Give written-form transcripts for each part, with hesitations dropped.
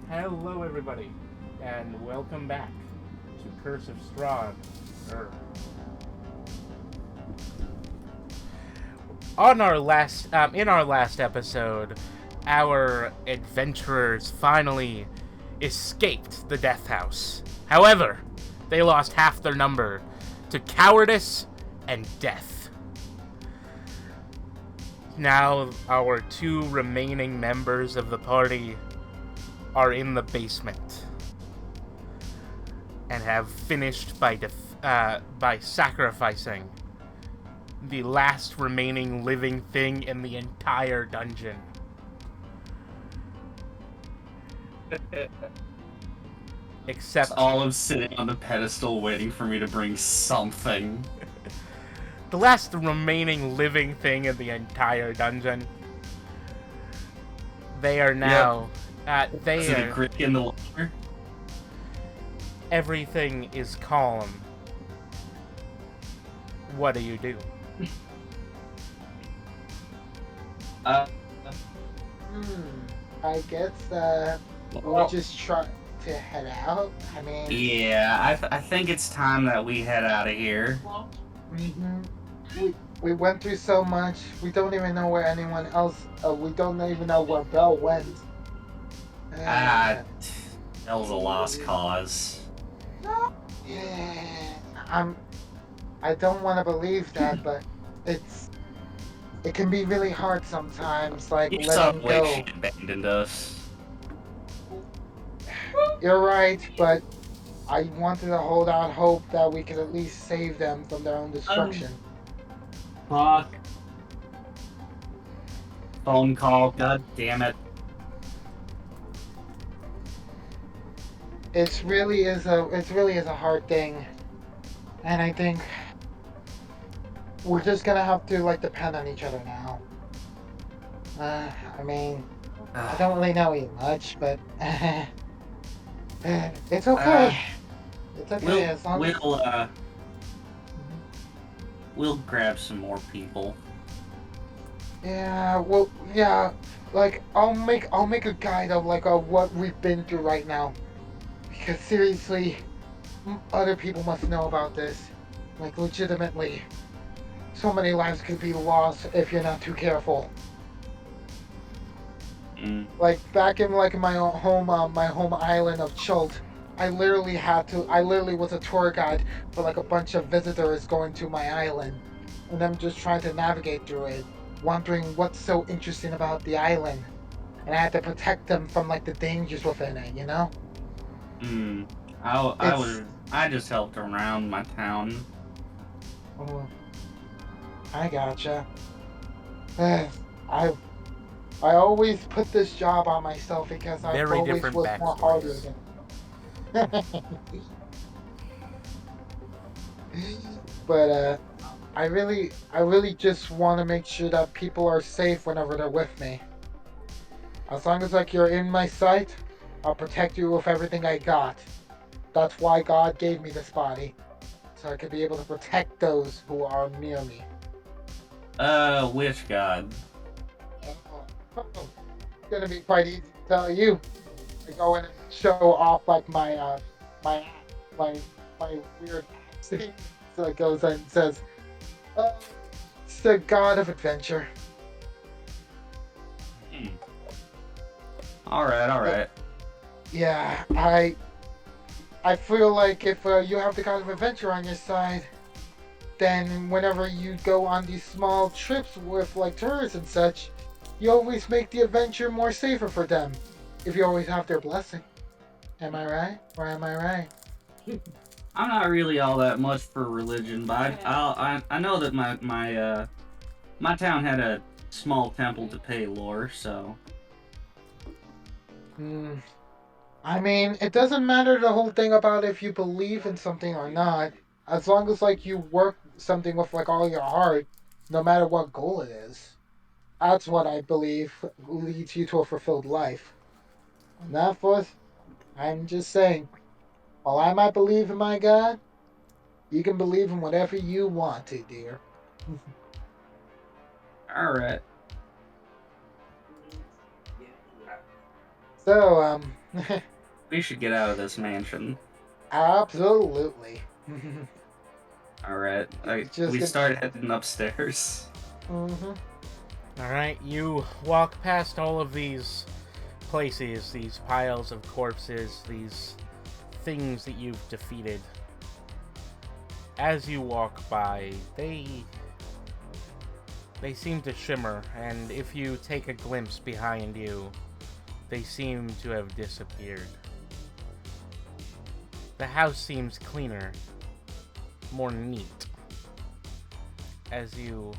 Hello, everybody, and welcome back to Curse of Strahd. Er, in our last episode, our adventurers finally escaped the Death House. However, they lost half their number to cowardice and death. Now, our two remaining members of the party are in the basement and have finished by sacrificing the last remaining living thing in the entire dungeon. Except Olive sitting on the pedestal waiting for me to bring something. the last remaining living thing in the entire dungeon. They are now. Is it a crick in the water? Everything is calm. What do you do? Uh, I guess we'll just try to head out. I mean, yeah, I think it's time that we head out of here. mhm. we went through so much. We don't even know where anyone else. We don't even know where Belle went. Ah, Uh, that was a lost cause. yeah, I don't want to believe that, but it's. It can be really hard sometimes, like You saw letting the way go. she abandoned us. You're right, but I wanted to hold out hope that we could at least save them from their own destruction. Fuck. Phone call, god damn it. It's really is a hard thing, and I think we're just gonna have to like depend on each other now. I mean, I don't really know you much, but it's okay. It's okay We'll, as long as. we'll grab some more people. Yeah, well, yeah. Like I'll make a guide of like what we've been through right now, because seriously, other people must know about this. Like legitimately, so many lives could be lost if you're not too careful. Mm. Like back in like my home island of Chult, I literally was a tour guide for like a bunch of visitors going to my island, and I'm just trying to navigate through it, wondering what's so interesting about the island, and I had to protect them from like the dangers within it, you know? Mm. It's I just helped around my town. oh, I gotcha. I I always put this job on myself because I've Very always different was more harder backstories. than. But I really just want to make sure that people are safe whenever they're with me. As long as like you're in my sight, I'll protect you with everything I got. That's why God gave me this body, so I could be able to protect those who are near me. Which god? It's gonna be quite easy to tell you. I go in and show off like my my my weird accent. So it goes in and says, uh, "It's the God of Adventure." Hmm. Alright, Uh, alright. yeah, I feel like if you have the God of Adventure on your side, then whenever you go on these small trips with like tourists and such, you always make the adventure more safer for them. If you always have their blessing. Am I right? Or am I right? I'm not really all that much for religion, but I know that my town had a small temple to pay lore, so Hmm. I mean, it doesn't matter the whole thing about if you believe in something or not, as long as like you work something with like all your heart, no matter what goal it is. That's what I believe leads you to a fulfilled life. And that forth, I'm just saying, while I might believe in my God, you can believe in whatever you want to, dear. alright. So, We should get out of this mansion. Absolutely. Alright, Just we get. started heading upstairs. Mm-hmm. Alright, you walk past all of these places, these piles of corpses, these things that you've defeated. As you walk by, they seem to shimmer, and if you take a glimpse behind you, they seem to have disappeared. The house seems cleaner, more neat, as you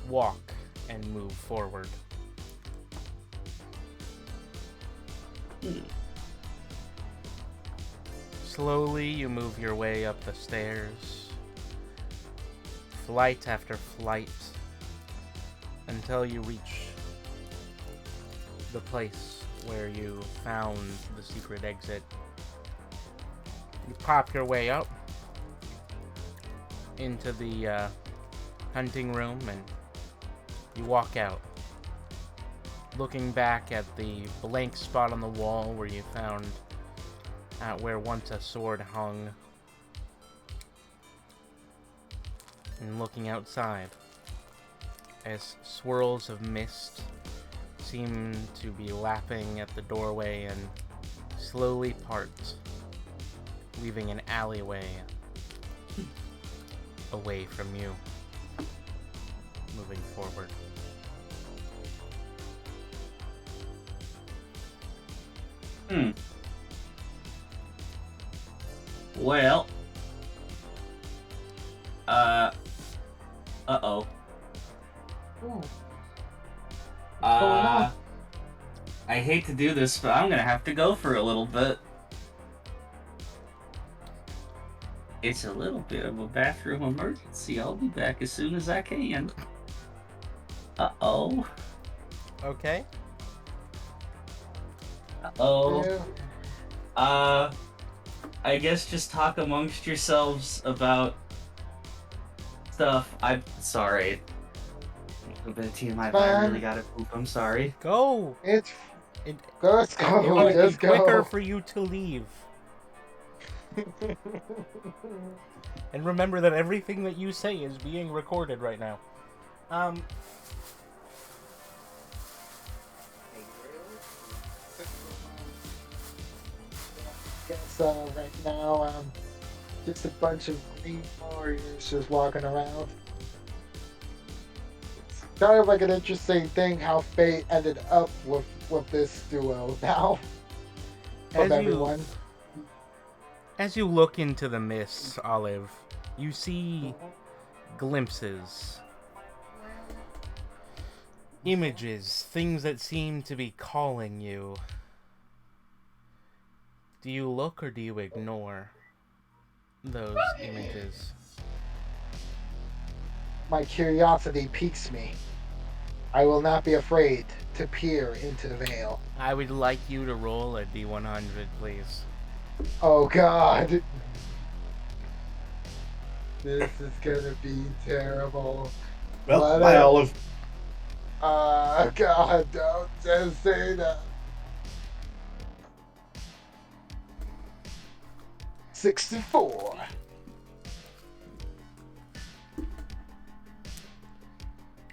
walk and move forward. Slowly, you move your way up the stairs, flight after flight, until you reach the place where you found the secret exit. You pop your way up into the hunting room and you walk out, looking back at the blank spot on the wall where you found where once a sword hung, and looking outside as swirls of mist seem to be lapping at the doorway and slowly part, leaving an alleyway away from you, moving forward. Well. Uh-oh. Ooh. What's going on? I hate to do this, but I'm gonna have to go for a little bit. It's a little bit of a bathroom emergency. I'll be back as soon as I can. Uh-oh. Okay. Uh-oh. Yeah. I guess just talk amongst yourselves about stuff. I'm sorry. A bit of TMI, but I really gotta poop. I'm sorry. Go! It's. It Let's would go. be Just quicker go. for you to leave. And remember that everything that you say is being recorded right now. Guess right now, just a bunch of green warriors just walking around. It's kind of like an interesting thing how fate ended up with this duo now. Of everyone. As you look into the mists, Olive, you see glimpses, images, things that seem to be calling you. Do you look or do you ignore those images? My curiosity piques me. I will not be afraid to peer into the veil. I would like you to roll a D100, please. Oh God. This is gonna be terrible. Well, bye, Olive. God, don't just say that. 64.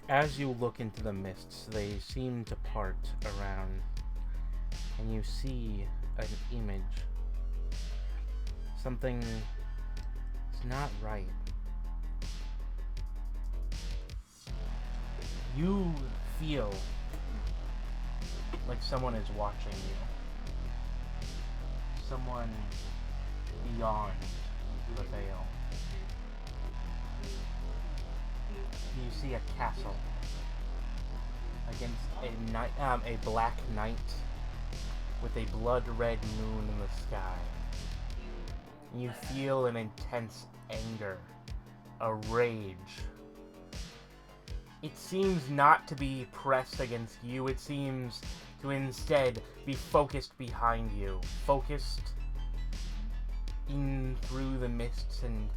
As you look into the mists, they seem to part around, and you see an image. Something is not right. You feel like someone is watching you. Someone beyond the veil. You see a castle against a black night with a blood-red moon in the sky. You feel an intense anger, a rage. It seems not to be pressed against you, it seems to instead be focused behind you, focused in through the mists and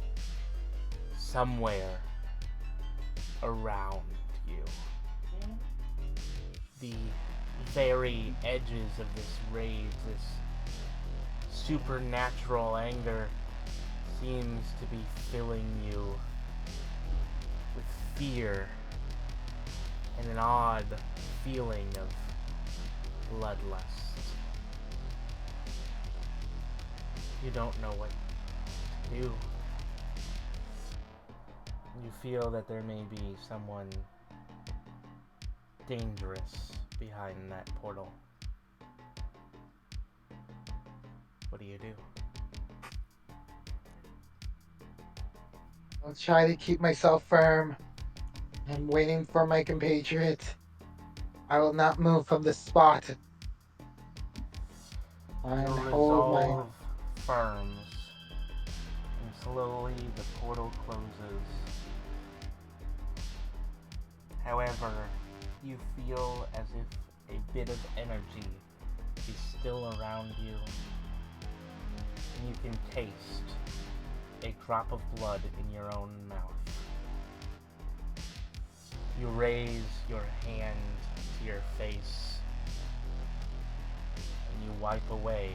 somewhere around you. The very edges of this rage, this supernatural anger seems to be filling you with fear and an odd feeling of bloodlust. You don't know what to do. You feel that there may be someone dangerous behind that portal. What do you do? I'll try to keep myself firm. I'm waiting for my compatriot. I will not move from this spot. And Your hold my... resolve firms, and slowly the portal closes. However, you feel as if a bit of energy is still around you, and you can taste a drop of blood in your own mouth. You raise your hand to your face, and you wipe away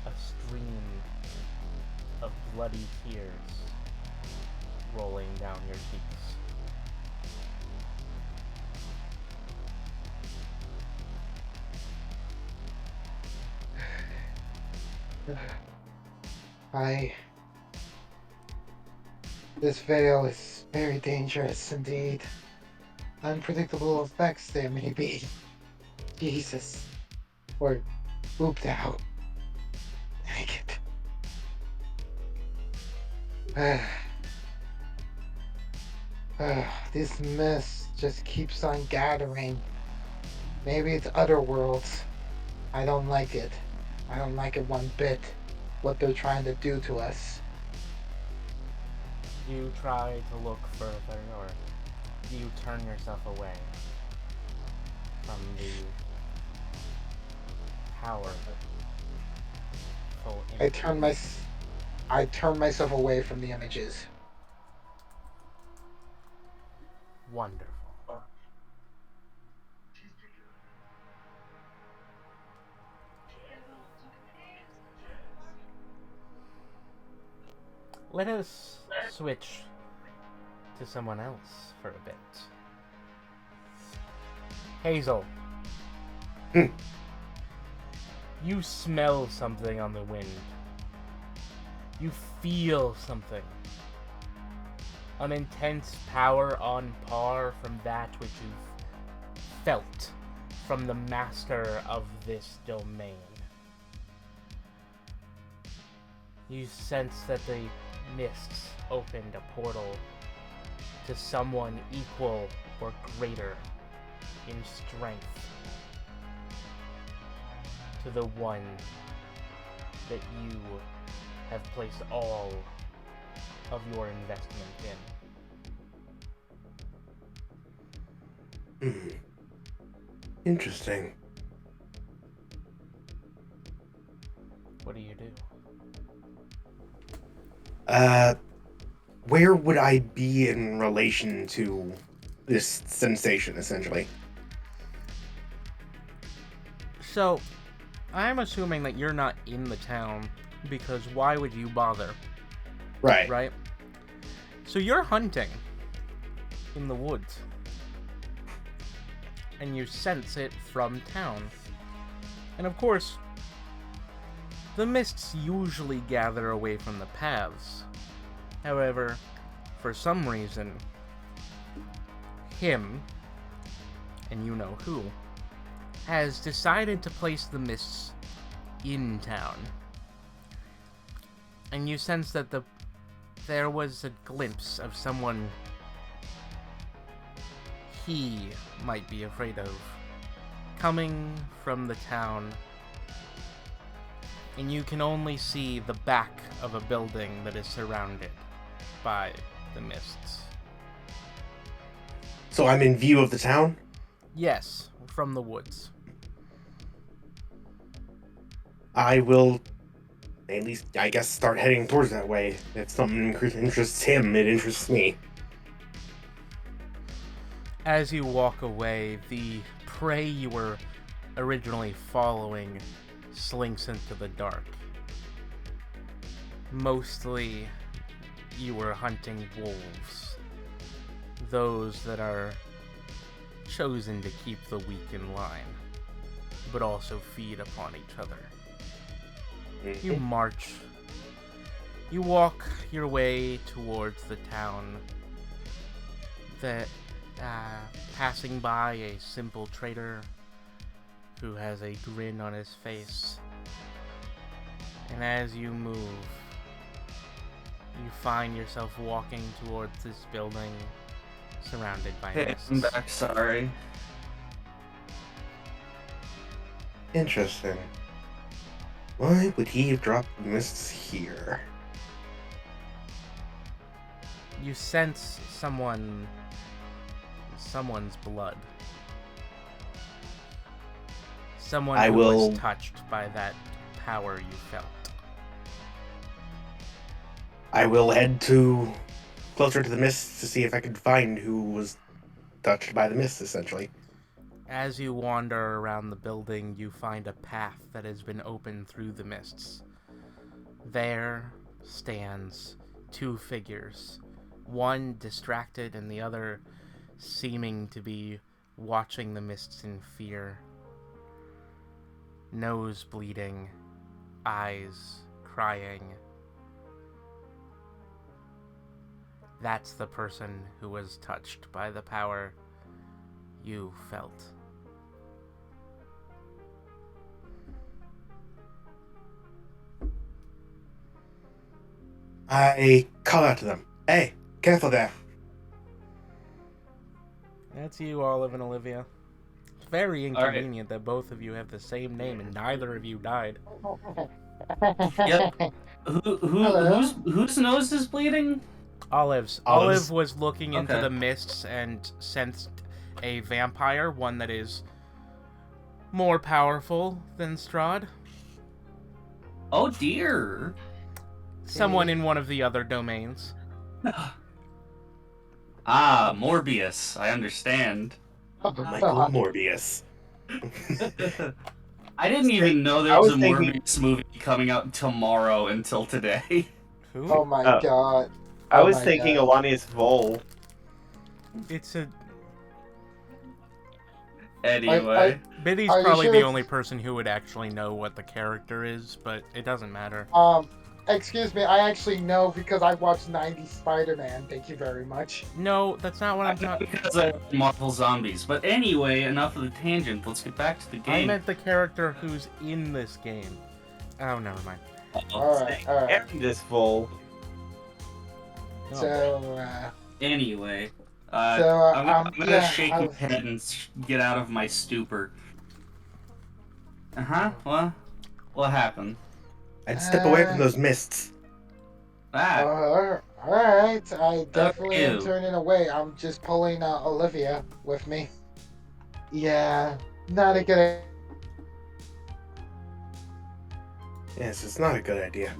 a stream of bloody tears rolling down your cheeks. This veil is very dangerous indeed. Unpredictable effects there may be. Jesus. Or pooped out. Naked. This mist just keeps on gathering. Maybe it's other worlds. I don't like it. I don't like it one bit. What they're trying to do to us. Do you try to look further, or do you turn yourself away from the powerful image? I turn myself away from the images. Wonderful. Let us switch to someone else for a bit. Hazel. You smell something on the wind. You feel something. An intense power on par from that which you've felt from the master of this domain. You sense that the mists opened a portal to someone equal or greater in strength to the one that you have placed all of your investment in. Interesting. What do you do? Where would I be in relation to this sensation, essentially? So, I'm assuming that you're not in the town, because why would you bother? Right. Right? So you're hunting in the woods, and you sense it from town. And of course, the mists usually gather away from the paths. However, for some reason, him, and you know who, has decided to place the mists in town. And you sense that there was a glimpse of someone he might be afraid of coming from the town. And you can only see the back of a building that is surrounded by the mists. So I'm in view of the town? Yes, from the woods. I will, at least, I guess, start heading towards that way. If something interests him, it interests me. As you walk away, the prey you were originally following slinks into the dark. Mostly, you were hunting wolves. Those that are chosen to keep the weak in line, but also feed upon each other. You march. You walk your way towards the town, that passing by a simple trader who has a grin on his face. And as you move, you find yourself walking towards this building surrounded by Hey, mists. I'm back, sorry. Interesting. Why would he have dropped the mists here? You sense someone's blood. Someone I who will- was touched by that power you felt. I will head closer to the mists to see if I can find who was touched by the mists, essentially. As you wander around the building, you find a path that has been opened through the mists. There stands two figures, one distracted and the other seeming to be watching the mists in fear. Nose bleeding, eyes crying. That's the person who was touched by the power you felt. I call out to them. Hey, careful there. That's you, Olive and Olivia. It's very inconvenient that both of you have the same name and neither of you died. Yep. Hello? Whose nose is bleeding? Olive Olive's. was looking into Okay. the mists and sensed a vampire, one that is more powerful than Strahd. Oh dear. Someone in one of the other domains. Ah, Morbius. I understand. Michael Morbius. I didn't even know there I was was a thinking- Morbius movie coming out tomorrow until today. Who? Oh my Oh. god. I Oh was my thinking God. Alanius Vol. It's a... Anyway. Biddy's Are you probably sure the it's- only person who would actually know what the character is, but it doesn't matter. Excuse me, I actually know because I watched 90s Spider-Man. Thank you very much. No, that's not what I'm talking... Because I love Marvel Zombies. But anyway, enough of the tangent. Let's get back to the I game. meant the character who's in this game. Oh, never mind. Alright, alright. This Vol. No. So, Anyway. I'm I'm gonna yeah, shake I my was- head and get out of my stupor. Uh-huh, what happened? I'd step away from those mists. Ah, alright. I definitely am you. turning away. I'm just pulling Olivia with me. Yeah, not a good Yes, it's not a good idea.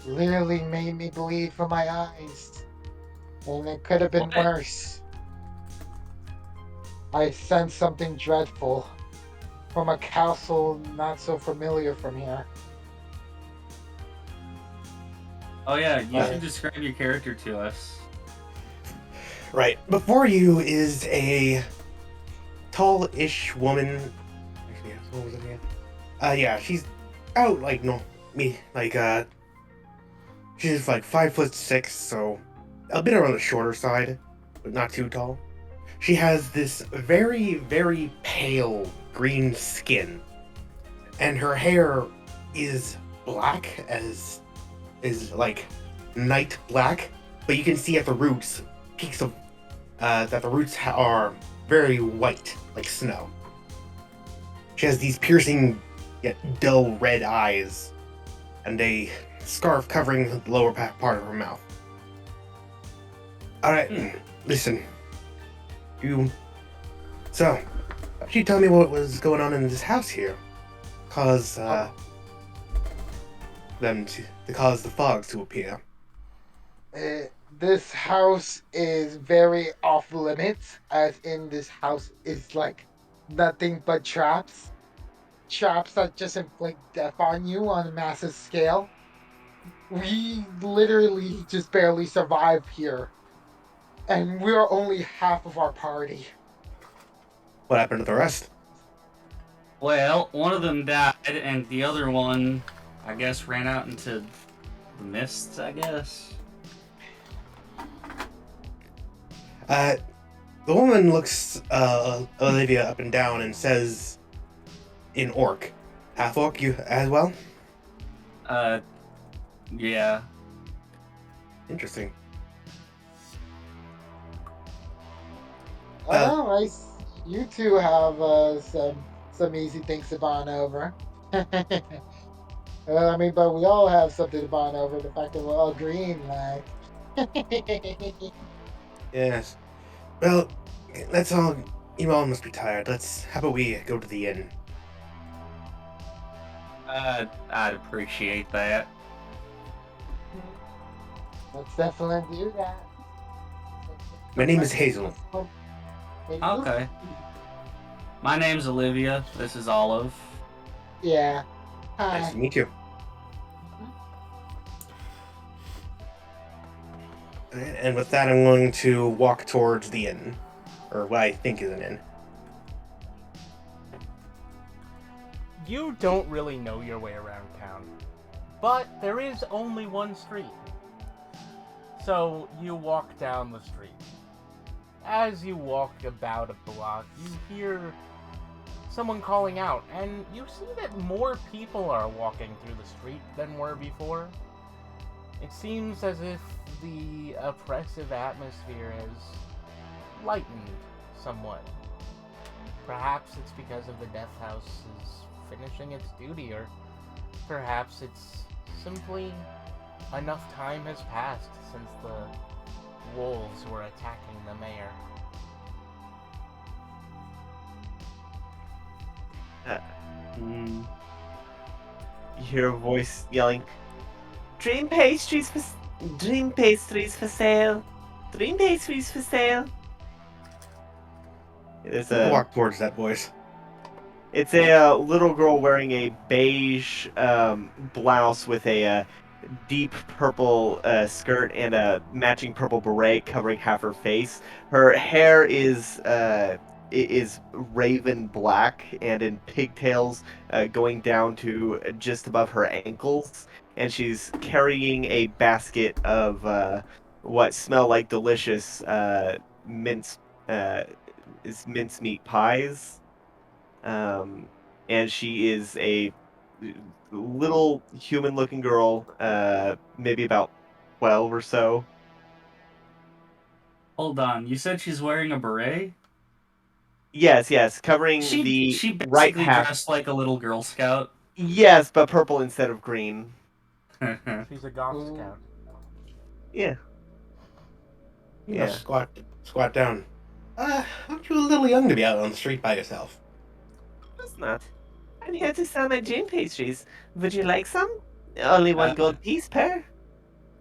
Literally made me bleed from my eyes. And it could have been What? worse. I sense something dreadful from a castle not so familiar from here. oh yeah, you Uh, should describe your character to us. Right. Before you is a tall-ish woman. Actually, yeah, what was it again? Yeah, she's out like she's like 5'6", so a bit on the shorter side, but not too tall. She has this very, very pale green skin, and her hair is black is like night black, but you can see at the roots peaks of that the roots are very white, like snow. She has these piercing yet dull red eyes, and a scarf covering the lower part of her mouth. Alright, listen. So, could you tell me what was going on in this house here? Cause cause the fogs to appear. This house is very off limits, as in this house is like nothing but traps. Traps that just inflict death on you on a massive scale. We literally just barely survive here. And we're only half of our party. What happened to the rest? Well, one of them died, and the other one, I guess, ran out into the mists, I guess. The woman looks Olivia up and down and says, in Orc, half Orc, you as well? Yeah. Interesting. Oh, you two have some easy things to bond over. Well, I mean, but we all have something to bond over. The fact that we're all green, like. Yes. Well, let's all. You all must be tired. How about we go to the inn? I'd appreciate that. Let's definitely do that. My name is Hazel. Okay. My name's Olivia. This is Olive. Yeah. Nice Hi. to meet you. And with that, I'm going to walk towards the inn. Or what I think is an inn. You don't really know your way around town, but there is only one street. So you walk down the street. As you walk about a block, you hear someone calling out, and you see that more people are walking through the street than were before. It seems as if the oppressive atmosphere has lightened somewhat. Perhaps it's because of the Death House is finishing its duty, or perhaps it's simply enough time has passed since the wolves were attacking the mayor. You hear a voice yelling, Dream pastries for sale! Dream pastries for sale!" There's I'll a walk towards that voice. It's a little girl wearing a beige blouse with a deep purple skirt and a matching purple beret covering half her face. Her hair is raven black and in pigtails going down to just above her ankles, and she's carrying a basket of what smell like delicious mince mincemeat pies. And she is a little human-looking girl, maybe about 12 or so. Hold on, you said she's wearing a beret? Yes, covering She the right basically half. dressed like a little Girl Scout. Yes, but purple instead of green. She's a Goth Scout. Yeah. You Yeah. know, squat down. Aren't you a little young to be out on the street by yourself? It's not. I'm here to sell my dream pastries. Would you like some? Only one gold piece per.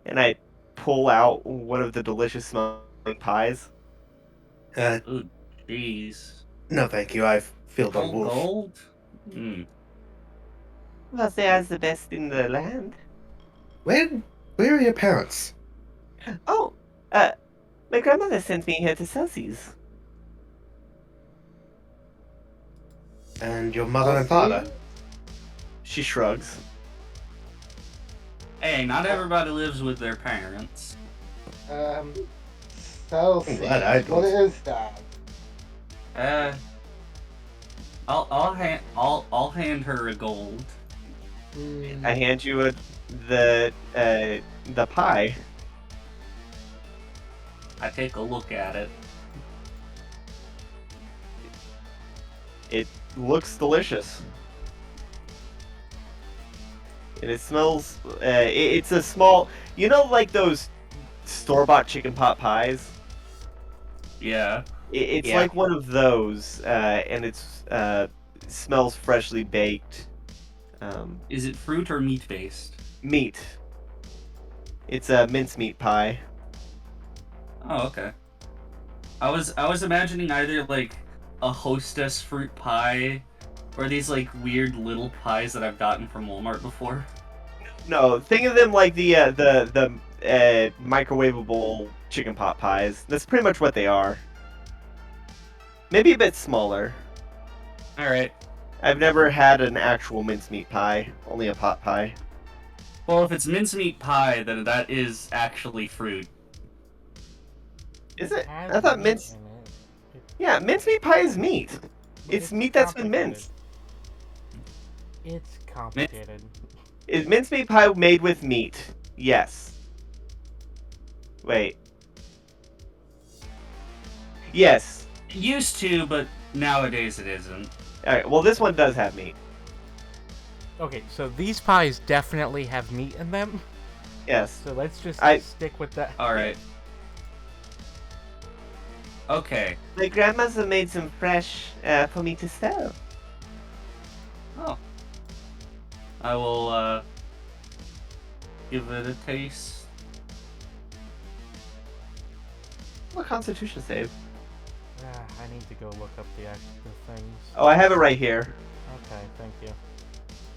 And I pull out one of the delicious smelling pies. Ooh, jeez. No thank you, I've filled on All wolf. gold? Hmm. Well, they are the best in the land. Where are your parents? Oh, my grandmother sent me here to sell these. And your mother and father? She shrugs. Hey, not everybody lives with their parents. Celsius. glad I What don't. is that? I'll hand her a gold. I hand you the pie. I take a look at it. It looks delicious. And it smells, it's a small, you know, like those store-bought chicken pot pies? Yeah. It's Yeah. like one of those, and it's, smells freshly baked. Is it fruit or meat based? Meat. It's a mincemeat pie. Oh, okay. I was imagining either like a Hostess fruit pie, or these like weird little pies that I've gotten from Walmart before? No, think of them like the microwavable chicken pot pies. That's pretty much what they are. Maybe a bit smaller. All right. I've never had an actual mincemeat pie, only a pot pie. Well, if it's mincemeat pie, then that is actually fruit. Is it? Has I thought meat mince. in it. Yeah, mincemeat pie is meat. But It's meat that's been complicated. minced. It's complicated. Is mincemeat pie made with meat? Yes. Wait. Yes. It used to, but nowadays it isn't. Alright, well this one does have meat. Okay, so these pies definitely have meat in them. Yes. So let's just I- stick with that. All right. Okay. My grandma's made some fresh for me to sell. Oh. I will give it a taste. What constitution save? I need to go look up the actual things. Oh, I have it right here. Okay, thank you.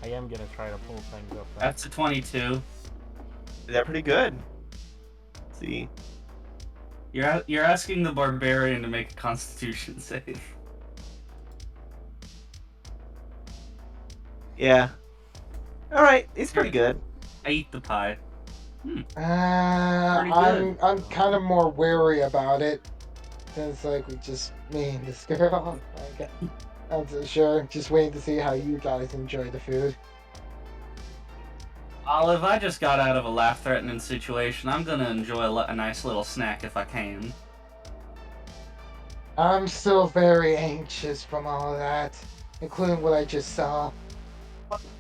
I am gonna try to pull things up. Though. That's a 22. Is that pretty good? Let's see. You're asking the barbarian to make a Constitution save. Yeah. Alright, it's pretty good. I eat the pie. I'm kind of more wary about it since like we just me and this girl. Like, I'm so sure. Just waiting to see how you guys enjoy the food. Olive, I just got out of a life-threatening situation. I'm gonna enjoy a nice little snack if I can. I'm still very anxious from all of that, including what I just saw.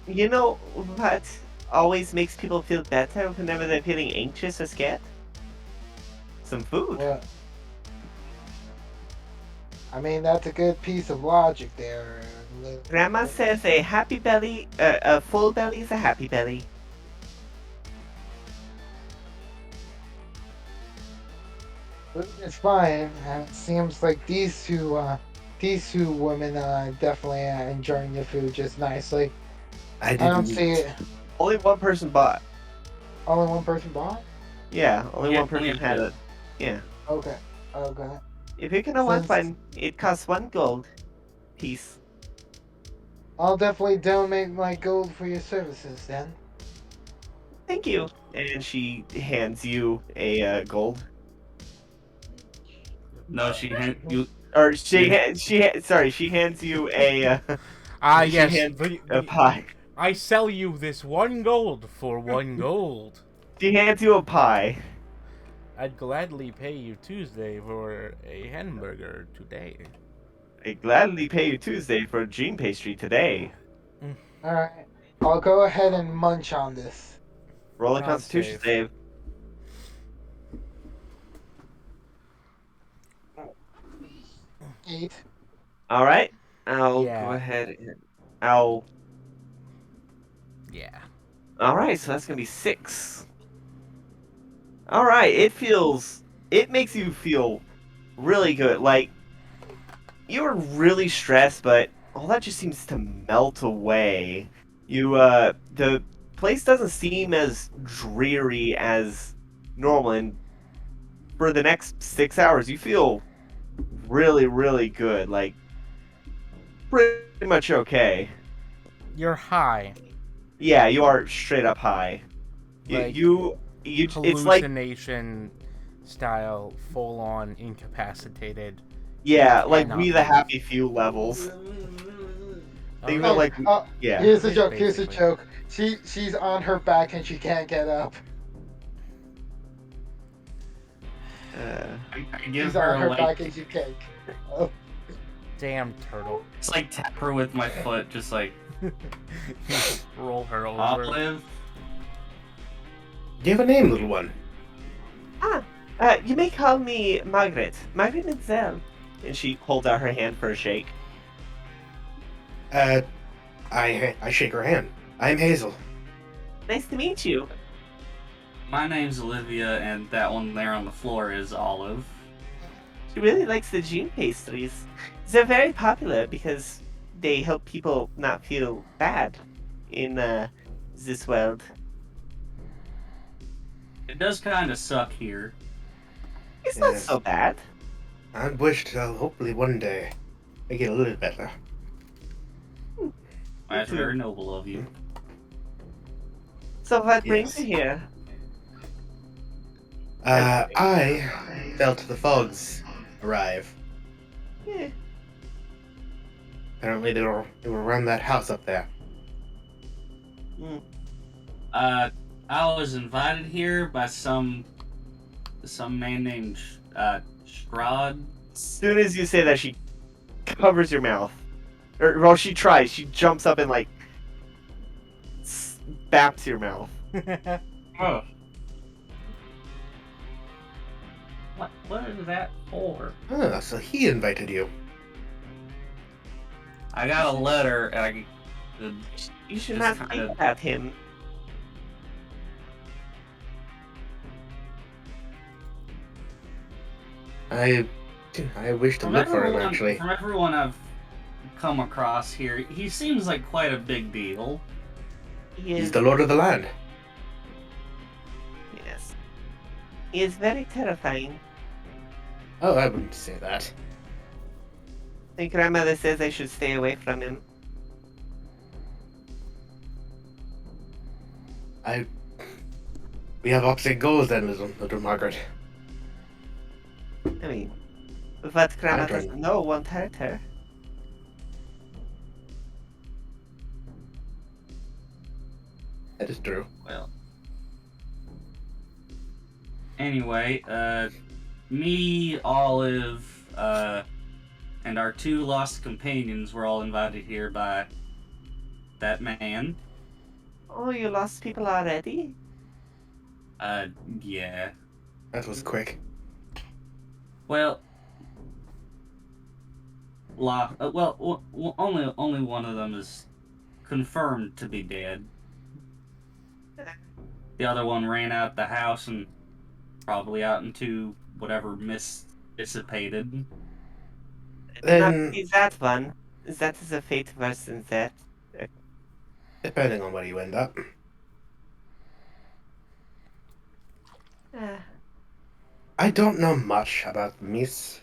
You know what always makes people feel better whenever they're feeling anxious or scared? Some food. Yeah. I mean, that's a good piece of logic there. Grandma says a happy belly, a full belly is a happy belly. It's fine. And it seems like these two women definitely enjoying the food just nicely. I I don't didn't see eat. it. Only one person bought. Only one person bought? Yeah, only Yeah, one person only had two. it. Yeah. Okay. Okay. If you can want Since- one, it costs 1 gold piece. I'll definitely donate my gold for your services then. Thank you. And she hands you a gold. No, you. Or she Yeah. she hands you a she Yes, hands the, a the- pie. I sell you this 1 gold for 1 gold. She hands you a pie. I'd gladly pay you Tuesday for a hamburger today. I gladly pay you Tuesday for a dream pastry today. Alright. I'll go ahead and munch on this. Roll a Con constitution save. save. 8. Alright. I'll Yeah. go ahead and I'll Yeah. Alright, so that's gonna be 6. Alright, it makes you feel really good. Like you were really stressed, but all that just seems to melt away. The place doesn't seem as dreary as normal, and for the next 6 hours you feel really, really good. Like pretty much okay. You're high. Yeah, you are straight up high. Like, You it's like hallucination style, full on incapacitated. yeah, like cannot We the move. Happy Few levels. Think of it Alright. like yeah. Here's the Just joke. Here's the basically. joke. She's on her back and she can't get up. I give She's her on her like back and she can't. Oh. Damn turtle. it's like tap her with my foot, just like Roll her over. Olive. Do you have a name, little one? You may call me Margaret. Margaret Menzel. And she holds out her hand for a shake. I shake her hand. I'm Hazel. Nice to meet you. My name's Olivia, and that one there on the floor is Olive. She really likes the June pastries. They're very popular because they help people not feel bad in this world. It does kind of suck here. It's not Yes. so bad. I wish hopefully one day I get a little better. That's very noble of you. So what brings Yes. you here? I felt the fogs arrive. Eh, Apparently they were around that house up there. mm. I was invited here by some man named Strahd. As soon as you say that, she covers your mouth. Or, well, she tries. She jumps up and, like, baps your mouth. Oh. What is that for? Ah, so he invited you. I got a letter and You should Just not kinda- think about him. I wish to look for him actually. From everyone I've come across here, he seems like quite a big deal. He He's is, the lord of the land. yes. He is very terrifying. Oh, I wouldn't say that. My grandmother says I should stay away from him. We have opposite goals then, little Margaret. I mean, what grandma I don't- doesn't know won't hurt her. That is true. Well. Anyway, me, Olive, and our two lost companions were all invited here by that man. Oh, you lost people already? Yeah. That was quick. Well, only one of them is confirmed to be dead. The other one ran out the house and probably out into whatever mist dissipated. Then, Is that one? That is a fate worse than that. depending on where you end up. Ah, I don't know much about myths,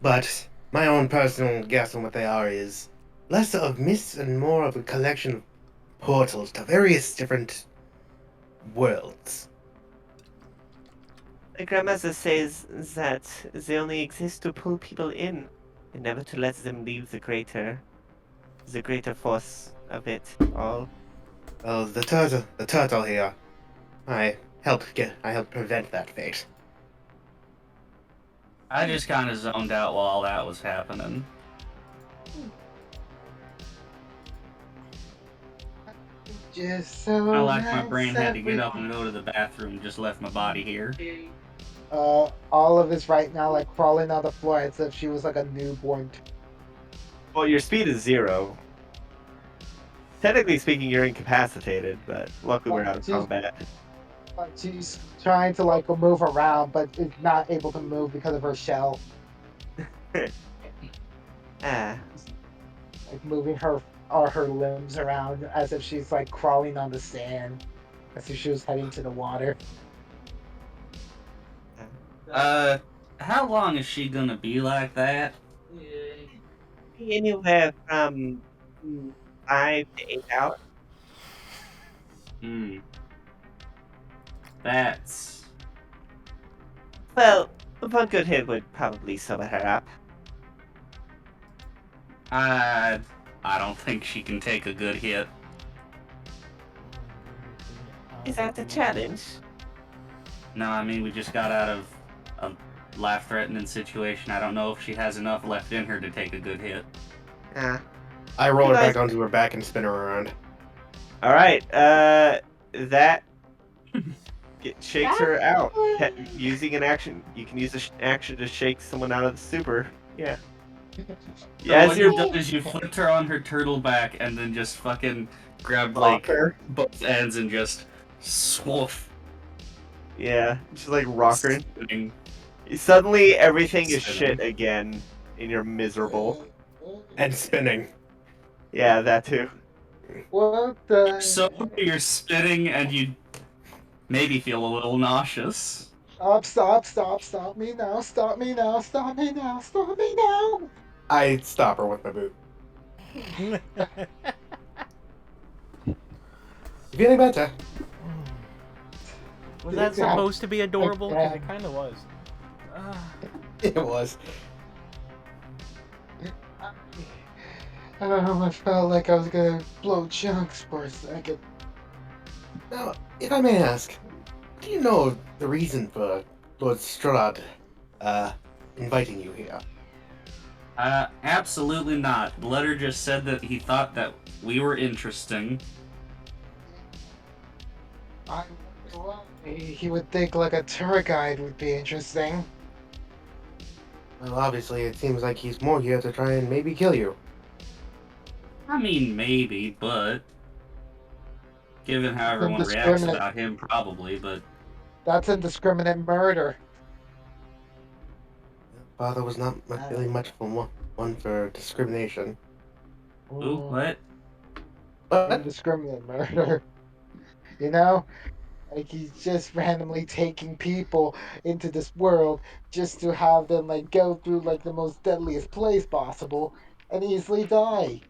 but my own personal guess on what they are is less of myths and more of a collection of portals to various different worlds. my grandmother says that they only exist to pull people in, and never to let them leave the greater force of it all. Oh, the turtle here. I helped prevent that fate. I just kind of zoned out while all that was happening. Just so I like my nice brain had to every- get up and go to the bathroom, just left my body here. Olive is right now like crawling on the floor as if she was like a newborn. Well, your speed is 0. Technically speaking, you're incapacitated, but luckily we're out of combat. She's trying to like move around, but is not able to move because of her shell. Ah, Like moving her limbs around as if she's like crawling on the sand, as if she was heading to the water. How long is she gonna be like that? anywhere from 5 to 8 hours. That's... Well, one good hit would probably sober her up. I don't think she can take a good hit. Is that the challenge? No, I mean, we just got out of a life-threatening situation. I don't know if she has enough left in her to take a good hit. Ah. I roll her Nice. back onto her back and spin her around. Alright, that shakes her out. Using an action. You can use an action to shake someone out of the super. Yeah. So Yeah, what you're you've done is you flipped her on her turtle back and then just fucking grabbed, like, rocker. both ends and just swoof. Yeah, just like rocker. Spinning. Suddenly, everything is Spinning. shit again, and you're miserable. And spinning. Yeah, that too. What the? So you're spitting and you maybe feel a little nauseous. Stop me now, stop me now, stop me now, stop me now. I stop her with my boot. You feeling better? Was that supposed to be adorable? Because it kind of was. It was. I felt like I was gonna blow chunks for a second. Now, if I may ask, do you know the reason for Lord Strahd, inviting you here? Absolutely not. The letter just said that he thought that we were interesting. I wonder why he would think like a tour guide would be interesting. Well, obviously, it seems like he's more here to try and maybe kill you. I mean, maybe, but given how That's everyone reacts indiscriminate. about him, probably, but That's indiscriminate murder. Father was not really much for one for discrimination. ooh, what? But Indiscriminate murder. You know? Like he's just randomly taking people into this world just to have them like go through like the most deadliest place possible and easily die.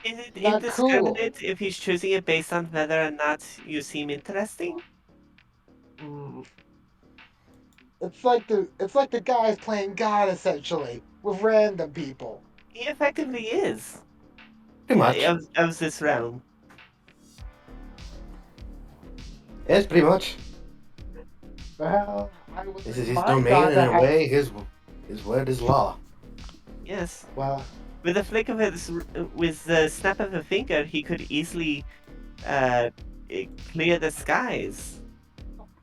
Is it Not cool. indiscriminate if he's choosing it based on whether or not you seem interesting? Mm. It's like the guys playing God essentially with random people. He effectively is. too much. Of this realm. Yes, pretty much. Well, I would This is his my domain, God and to in a have way, his word is law. Yes. well With a flick of his, with the snap of a finger, he could easily uh, clear the skies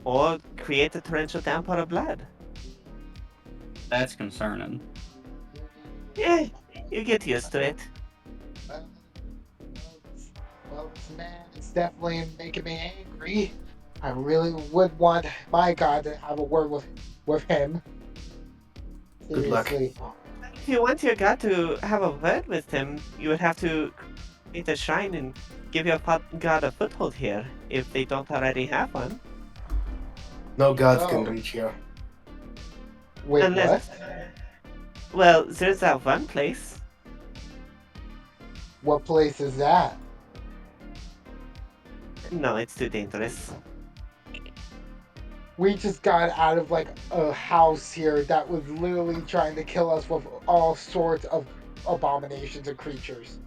or create a torrential downpour of blood. That's concerning. Yeah, you get used to it. well, this man is definitely making me angry. I really would want my God to have a word with him. Good luck. Seriously. If you want your god to have a word with him, you would have to create a shrine and give your god a foothold here, if they don't already have one. No gods can Oh. reach here. Wait, Unless, what? well, there's that one place. What place is that? No, it's too dangerous. We just got out of like a house here that was literally trying to kill us with all sorts of abominations and creatures.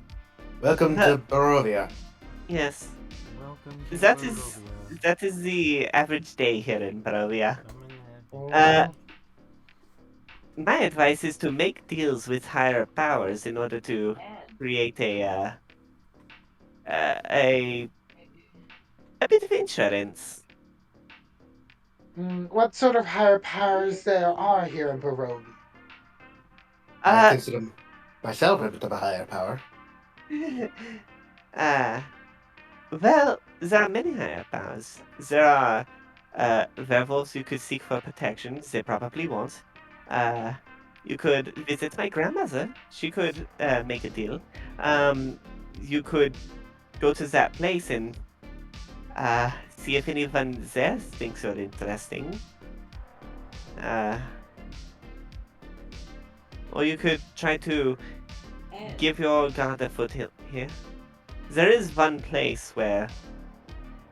Welcome to Barovia. Yes, Welcome to that is Barovia. that is the average day here in Barovia. Come in there. My advice is to make deals with higher powers in order to create a bit of insurance. What sort of higher powers there are here in Barovia? I Uh, consider myself a bit of a higher power. uh, well, there are many higher powers. There are werewolves you could seek for protection. They probably won't. Uh, you could visit my grandmother. She could make a deal. You could go to that place and see if anyone there thinks you're interesting. Uh, or you could try to give your god a foothill here. There is one place where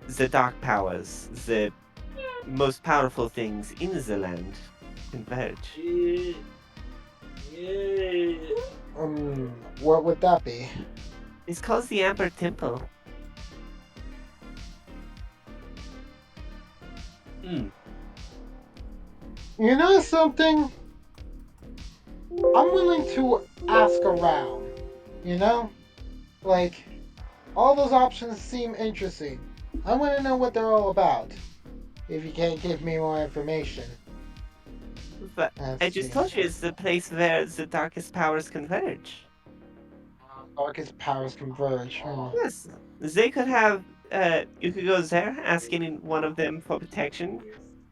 the dark powers, the most powerful things in the land, converge. What would that be? It's called the Amber Temple. Hmm. You know something? I'm willing to ask around. You know? Like, all those options seem interesting. I want to know what they're all about. If you can't give me more information. But That's I just told you it's the place where the darkest powers converge. Darkest powers converge. Yes, they could have. You could go there, ask any one of them for protection,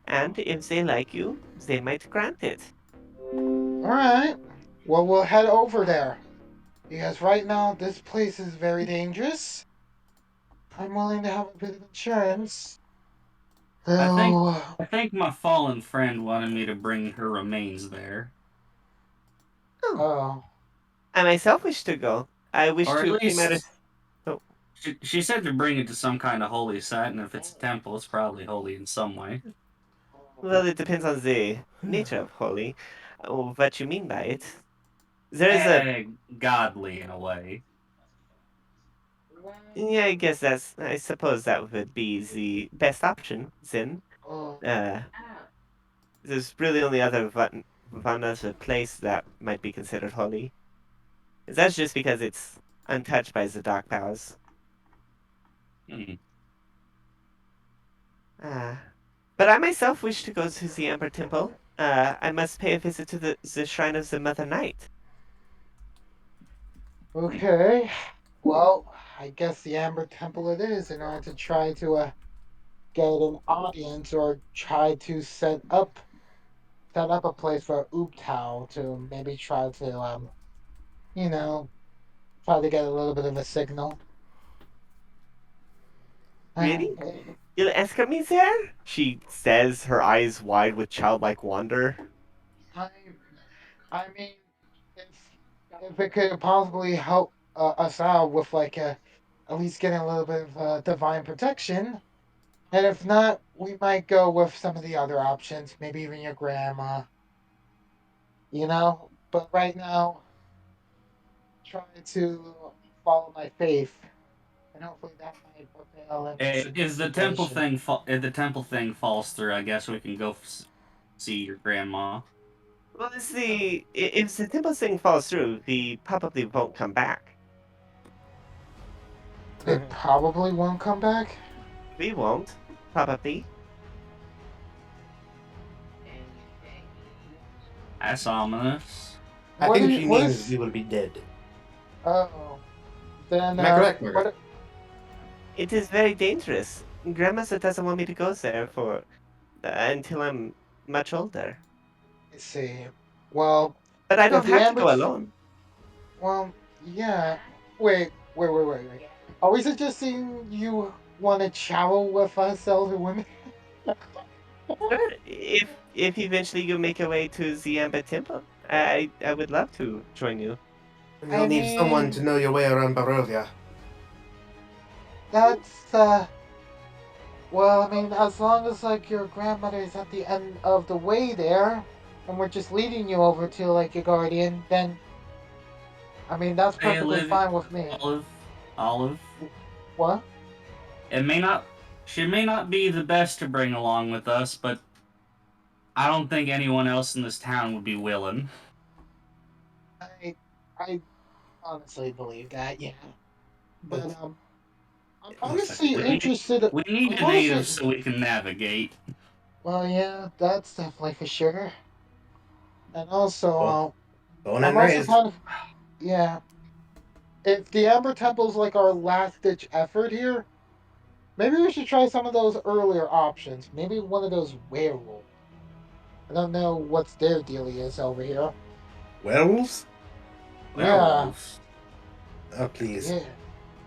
and if they like you, they might grant it. Alright. Well, we'll head over there. Because right now, this place is very dangerous. I'm willing to have a bit of insurance. I think Though. I think my fallen friend wanted me to bring her remains there, Oh, Oh. I myself wish to go. I wish or at to least Oh, she said to bring it to some kind of holy site, and if it's a temple, it's probably holy in some way. well, it depends on the nature of holy. What you mean by it? There is a Eh, godly in a way. Yeah, I suppose that would be the best option then. Oh. Uh, there's really only one other place that might be considered holy. That's just because it's untouched by the dark powers. Hmm. Ah. But I myself wish to go to the Amber Temple. I must pay a visit to the Shrine of the Mother Night. Okay. Well, I guess the Amber Temple it is in order to try to get an audience or try to set up a place for Ooptao to maybe try to you know try to get a little bit of a signal. Really? You'll escort me there? She says, her eyes wide with childlike wonder. I I mean, if if it could possibly help us out with like at least getting a little bit of divine protection, and if not, we might go with some of the other options, maybe even your grandma. But right now, try to follow my faith, and hopefully that might prevail in this If the temple situation. thing if the temple thing falls through, I guess we can go see your grandma. Well, if the temple thing falls through, he probably won't come back. It probably won't come back. We won't, probably. That's ominous. I What think is she what means is? we will be dead. Oh, then Am I correct, Margaret? what? It is very dangerous. Grandma said doesn't want me to go there for until I'm much older. Let's see. Well, But I if don't the have to amber, go alone. well, yeah. Wait. Are we suggesting you want to travel with us, elder women? Sure, if eventually you make your way to the Amber Temple, I would love to join you. And you'll I need someone to mean, know your way around Barovia. that's well, I mean, as long as like your grandmother is at the end of the way there, and we're just leading you over to like your guardian, then I mean that's Hey, perfectly Olivia, fine with me. Olive, Olive. What? It may not. She may not be the best to bring along with us, but I don't think anyone else in this town would be willing. I I honestly believe that, yeah. But But I'm Listen, honestly interested. we need I'm a native honestly, so we can navigate. well, yeah, that's definitely for sure. And also, well, born I'm and also raised. kind of, yeah. If the Amber Temple's like our last ditch effort here, maybe we should try some of those earlier options. Maybe one of those werewolves. I don't know what's their dealie is over here. Werewolves? Yeah, Werewolves. Oh, please. yeah.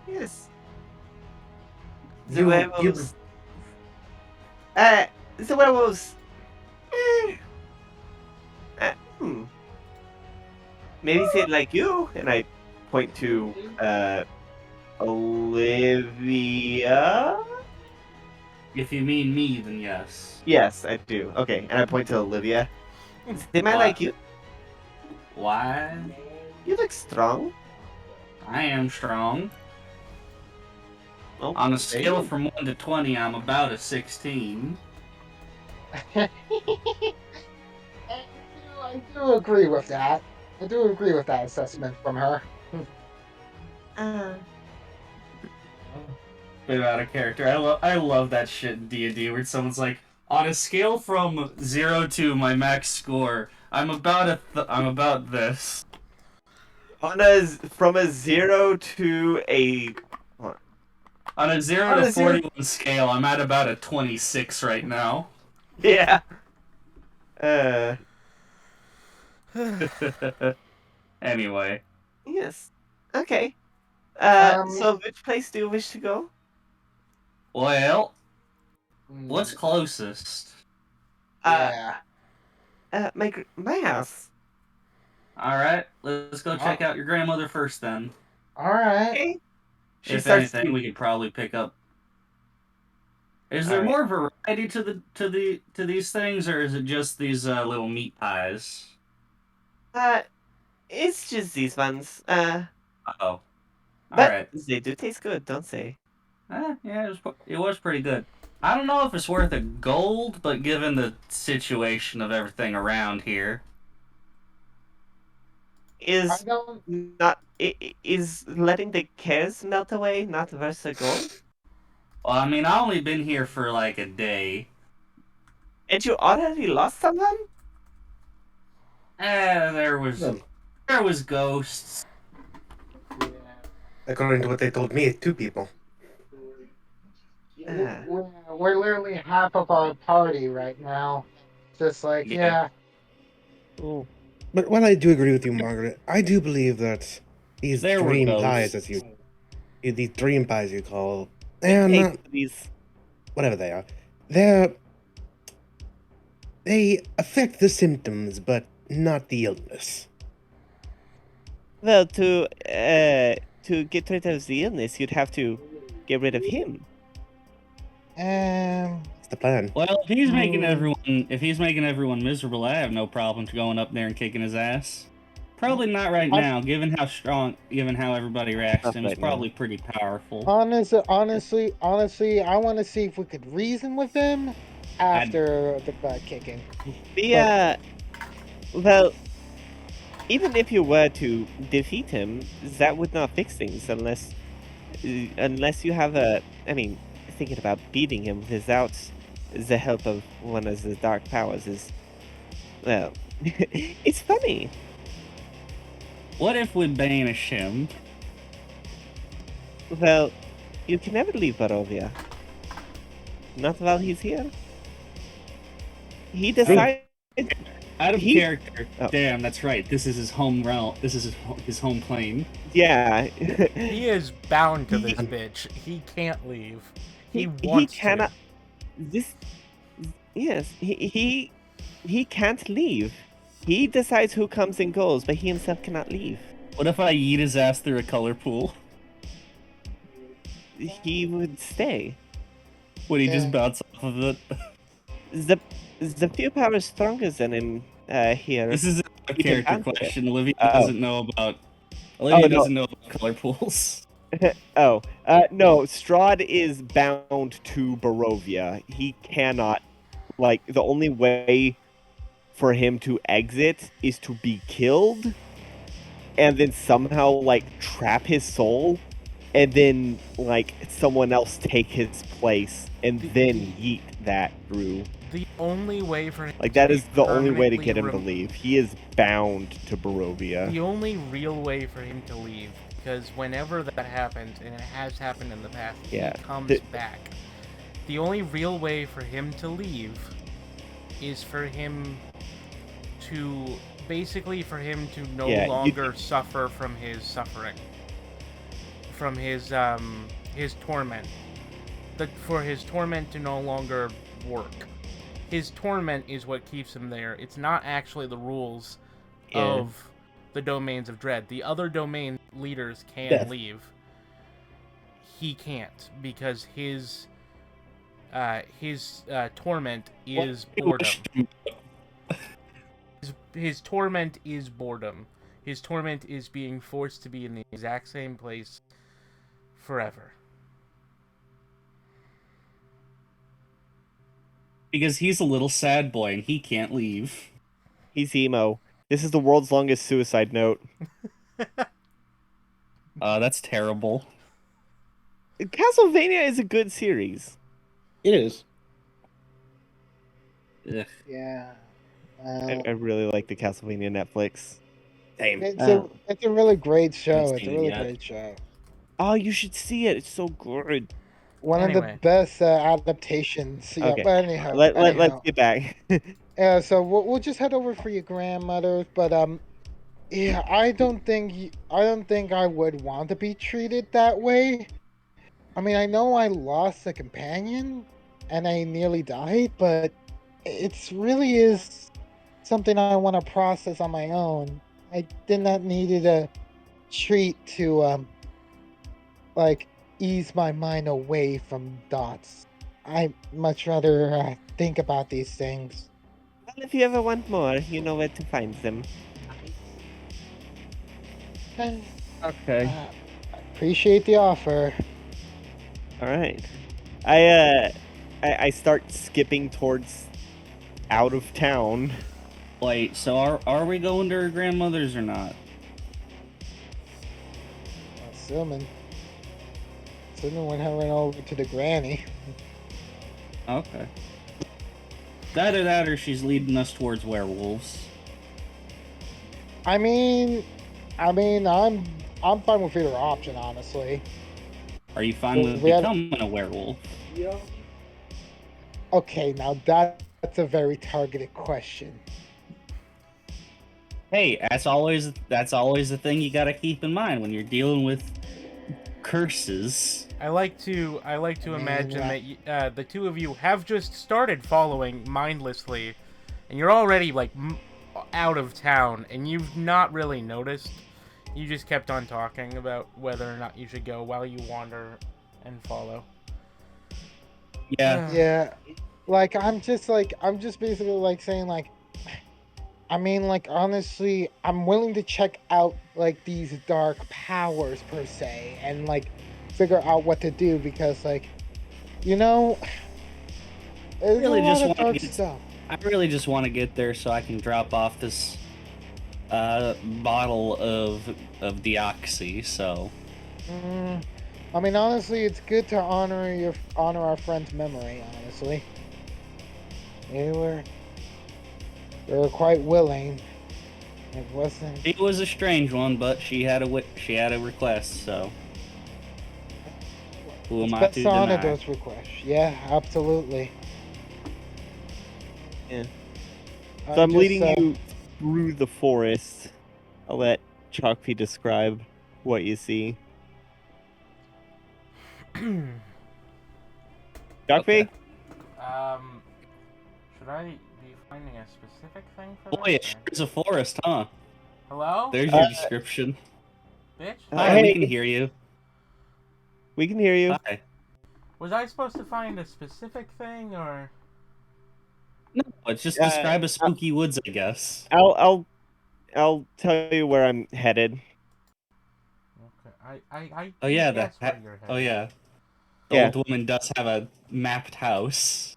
Yes, the You. werewolves. Uh, the werewolves. Eh, uh, hmm. Maybe say like you, and I point to Olivia. If you mean me, then yes. Yes, I do. Okay, and I point to Olivia. They might What? like you. Why? You look strong. I am strong. Oh, On a there scale you from 1 to 20, I'm about a 16. I do agree with that. I do agree with that assessment from her. Uh, Bit out of character. I love that shit in D&D where someone's like, on a scale from 0 to my max score, I'm about this. from a 0 to a On a 0 on to a 0 41 scale, I'm at about a 26 right now. Yeah. Uh, Anyway, yes. Okay. Um, So which place do you wish to go? well, what's mm, closest? Uh, yeah. my house. All right, let's go Uh, check out your grandmother first then. all right. Okay. She If starts anything, to. we could probably pick up. Is All there right. more variety to these things, or is it just these little meat pies? Uh, it's just these ones. Oh, all But right. they do taste good, don't they? Yeah, it was pretty good. I don't know if it's worth a gold, but given the situation of everything around here, I Is don't. not is letting the cares melt away not worth the gold? well, I mean, I only been here for like a day. And you already lost someone? There Well, was ghosts. Yeah. according to what they told me, 2 people. Uh, We're literally half of our party right now. Just like, Yeah, yeah. oh, But while I do agree with you, Margaret, I do believe that these there were dream ghosts. pies, these dream pies you call, they are hey, not please. whatever they are. They're they affect the symptoms, but not the illness. Well, to get rid of the illness, you'd have to get rid of him. It's the plan. Well, Hmm. if he's making everyone miserable, I have no problem going up there and kicking his ass. Probably not right I, now, given how everybody reacts Not to him. It's right now. probably pretty powerful. honestly, I want to see if we could reason with them I'd, after the butt kicking. The But well, even if you were to defeat him, that would not fix things unless you have a. I mean, thinking about beating him without the help of one of the dark powers is, well, it's funny. what if we banish him? Well, you can never leave Barovia. Not while he's here. He decided Out of he. character. Oh. Damn, that's right. This is his home realm. This is his home plane. Yeah. He is bound to this He- bitch. He can't leave. He he wants cannot. to. This. Yes. He can't leave. He decides who comes and goes, but he himself cannot leave. What if I eat his ass through a color pool? He would stay. Would he Yeah. just bounce off of it? The few powers stronger than him here. This is a You can character answer it. question. Olivia Oh. doesn't know about. Olivia no. doesn't know about color pools. No, Strahd is bound to Barovia. He cannot, like, the only way for him to exit is to be killed, and then somehow, like, trap his soul, and then, like, someone else take his place, and then yeet that through. The only way for him Like, to that be is the only way to permanently get him to leave. He is bound to Barovia. The only real way for him to leave, because whenever that happens, and it has happened in the past, Yeah. he comes back. The only real way for him to leave is for him to basically no Yeah, longer suffer from his suffering, from his torment. For his torment to no longer work. His torment is what keeps him there. It's not actually the rules of the domains of dread. The other domain leaders can Death. leave. He can't because his torment is boredom. His torment is boredom. His torment is being forced to be in the exact same place forever. Because he's a little sad boy and he can't leave. He's emo. This is the world's longest suicide note. That's terrible. Castlevania is a good series. It is. Ugh. yeah. I really like the Castlevania Netflix. Same. It's a really great show. Haven't It's a seen it really yet. great show. Oh, you should see it. It's so good. One of the Anyway. best adaptations. Yeah, Okay. but anyhow, Let's get back. yeah. So we'll just head over for your grandmother. But yeah, I don't think I would want to be treated that way. I mean, I know I lost a companion, and I nearly died, but it's really is something I want to process on my own. I did not needed a treat to like ease my mind away from thoughts. I much rather think about these things. Well, if you ever want more, you know where to find them. Okay. I appreciate the offer. All right. I start skipping towards out of town. Wait, so are we going to her grandmother's or not? Assuming when I went over to the granny. Okay. That or she's leading us towards werewolves. I mean, I'm fine with either option, honestly. Are you fine with We had- becoming a werewolf? Okay, now that's a very targeted question. Hey, that's always the thing you gotta keep in mind when you're dealing with curses. I like to imagine that the two of you have just started following mindlessly, and you're already like out of town, and you've not really noticed. You just kept on talking about whether or not you should go while you wander and follow. Yeah. Yeah, like I'm just basically like saying like, I mean, like honestly, I'm willing to check out like these dark powers per se, and like figure out what to do because like, you know, there's Really a lot just of wanna dark get- stuff. I really just want to get there so I can drop off this bottle of deoxy. So I mean, honestly, it's good to honor our friend's memory. Honestly, they were quite willing. It wasn't. it was a strange one, but she had a request. So who am I Best to to honor deny? those requests. Yeah, absolutely. Yeah. So I'm just, leading you through the forest. I'll let Chalkpea describe what you see. Chalkpea? Okay. Should I be finding a specific thing for Boy, it this? sure is a forest, huh? Hello? There's your description. Bitch? Hi, we hey. can hear you. We can hear you. Hi. Was I supposed to find a specific thing, or...? No, it's just describe a spooky woods, I guess. I'll tell you where I'm headed. Okay, I Oh yeah, guess where you're headed. oh yeah. The Yeah. old woman does have a mapped house.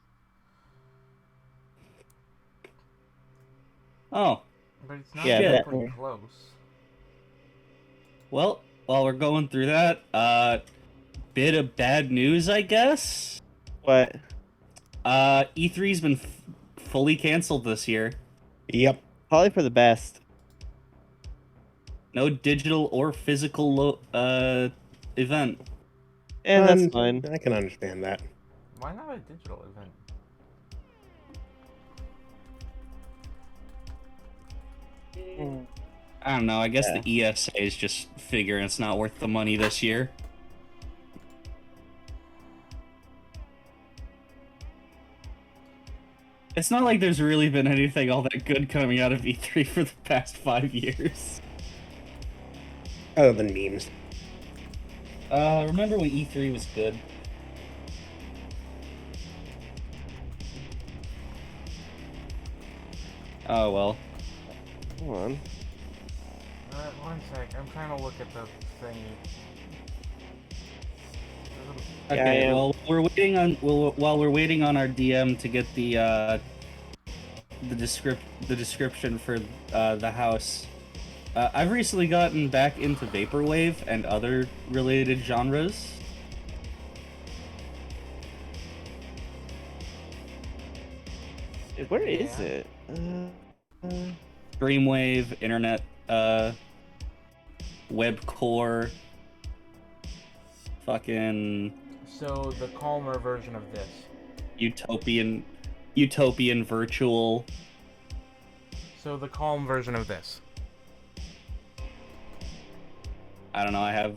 Oh, But it's not Yeah, exactly that- close. well, while we're going through that, bit of bad news, I guess. What? E3's been fully canceled this year. Yep. Probably for the best. No digital or physical event. And that's fine. I can understand that. Why not a digital event? I don't know. I guess Yeah. the ESA is just figuring it's not worth the money this year. It's not like there's really been anything all that good coming out of E3 for the past 5 years. Other than memes. Remember when E3 was good? Oh well. Hold on. One sec, I'm trying to look at the thingy. Yeah, Okay, I am. well while we're waiting on our DM to get the description for the house. I've recently gotten back into vaporwave and other related genres. Where is Yeah. it? Dreamwave, internet, webcore, fucking So the calmer version of this. Utopian virtual. So the calm version of this. I don't know.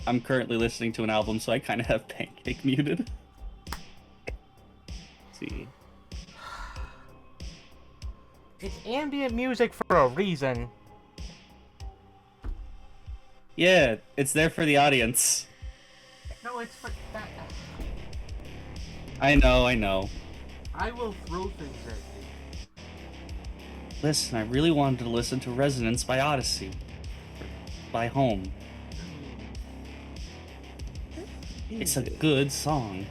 I'm currently listening to an album, so I kind of have Pancake muted. Let's see. It's ambient music for a reason. Yeah, it's there for the audience. No, it's for that. I know. I will throw things at you. Listen, I really wanted to listen to Resonance by Odyssey. By Home. It's a good song.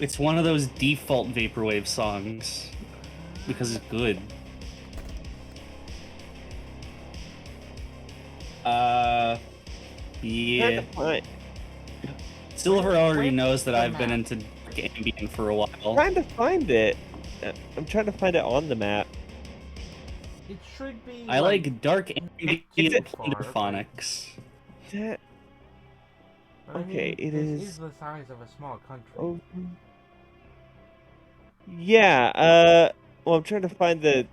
It's one of those default Vaporwave songs. Because it's good. Yeah. Silver already knows that I've been into ambient for a while. I'm trying to find it. I'm trying to find it on the map. It should be. I like dark ambient far, phonics. That... But Okay, it this is the size of a small country. Oh. Yeah, well, I'm trying to find the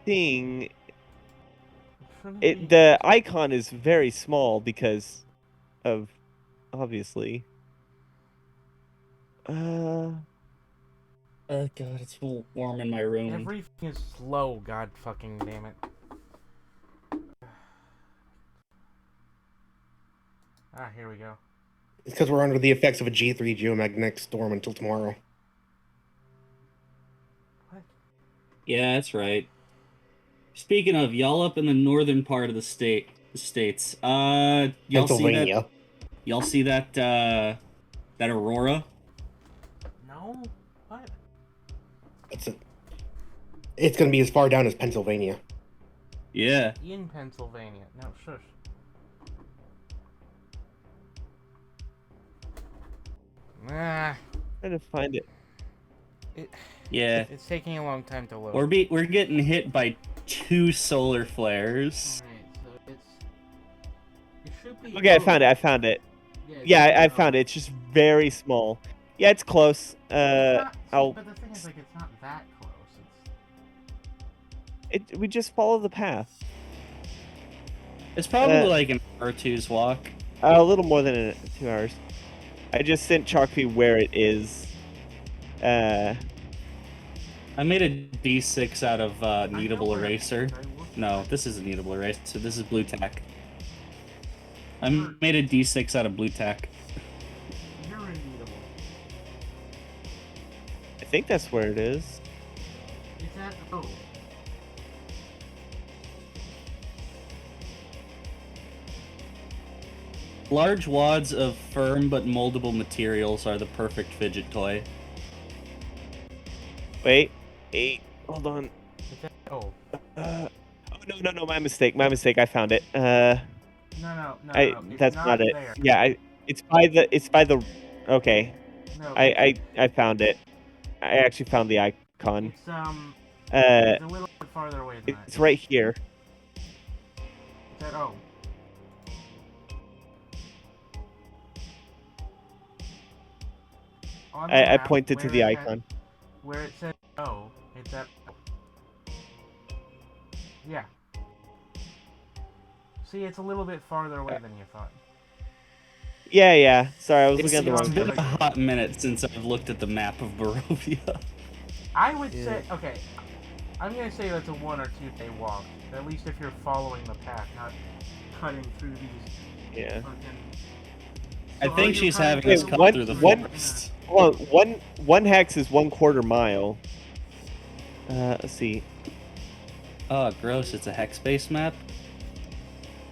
thing. The icon is very small because of, obviously. Oh god, it's warm in my room. Everything is slow, god fucking damn it. Here we go. It's because we're under the effects of a G3 geomagnetic storm until tomorrow. What? Yeah, that's right. Speaking of, y'all up in the northern part of the states, y'all Pennsylvania. see that that aurora? No? What? That's it. It's gonna be as far down as Pennsylvania. Yeah. In Pennsylvania. No, shush. Trying to find it. Yeah. It's taking a long time to load. We're getting hit by 2 solar flares. Alright, so it should be. Okay, I found it. Yeah, I found it. It's just very small. Yeah, it's close. But the thing is, like, it's not that close. We just follow the path. It's probably like an hour or two's walk. A little more than 2 hours. I just sent Chalkfee where it is. I made a D6 out of kneadable eraser. No, this is a kneadable eraser. This is blue tack. I made a D6 out of blue tack. You're unbeatable. I think that's where it is. It's at O. Large wads of firm but moldable materials are the perfect fidget toy. Wait, hold on. It's at O. Oh no, my mistake. I found it. No. That's not it. There. Yeah, it's by the. Okay, No. I found it. I actually found the icon. It's a little bit farther away than It's that. right here. It's at O. I pointed to the icon. Where it says O, it's at O. Yeah. See, it's a little bit farther away than you thought. Yeah. Sorry, I was It's looking at the wrong been thing. a hot minute since I've looked at the map of Barovia. I would say, okay, I'm gonna say that's a 1 or 2 day walk. At least if you're following the path, not cutting through these. Yeah. I think she's having us cut through the forest. Well, one hex is 1/4 mile. Let's see. Oh, gross! It's a hex-based map.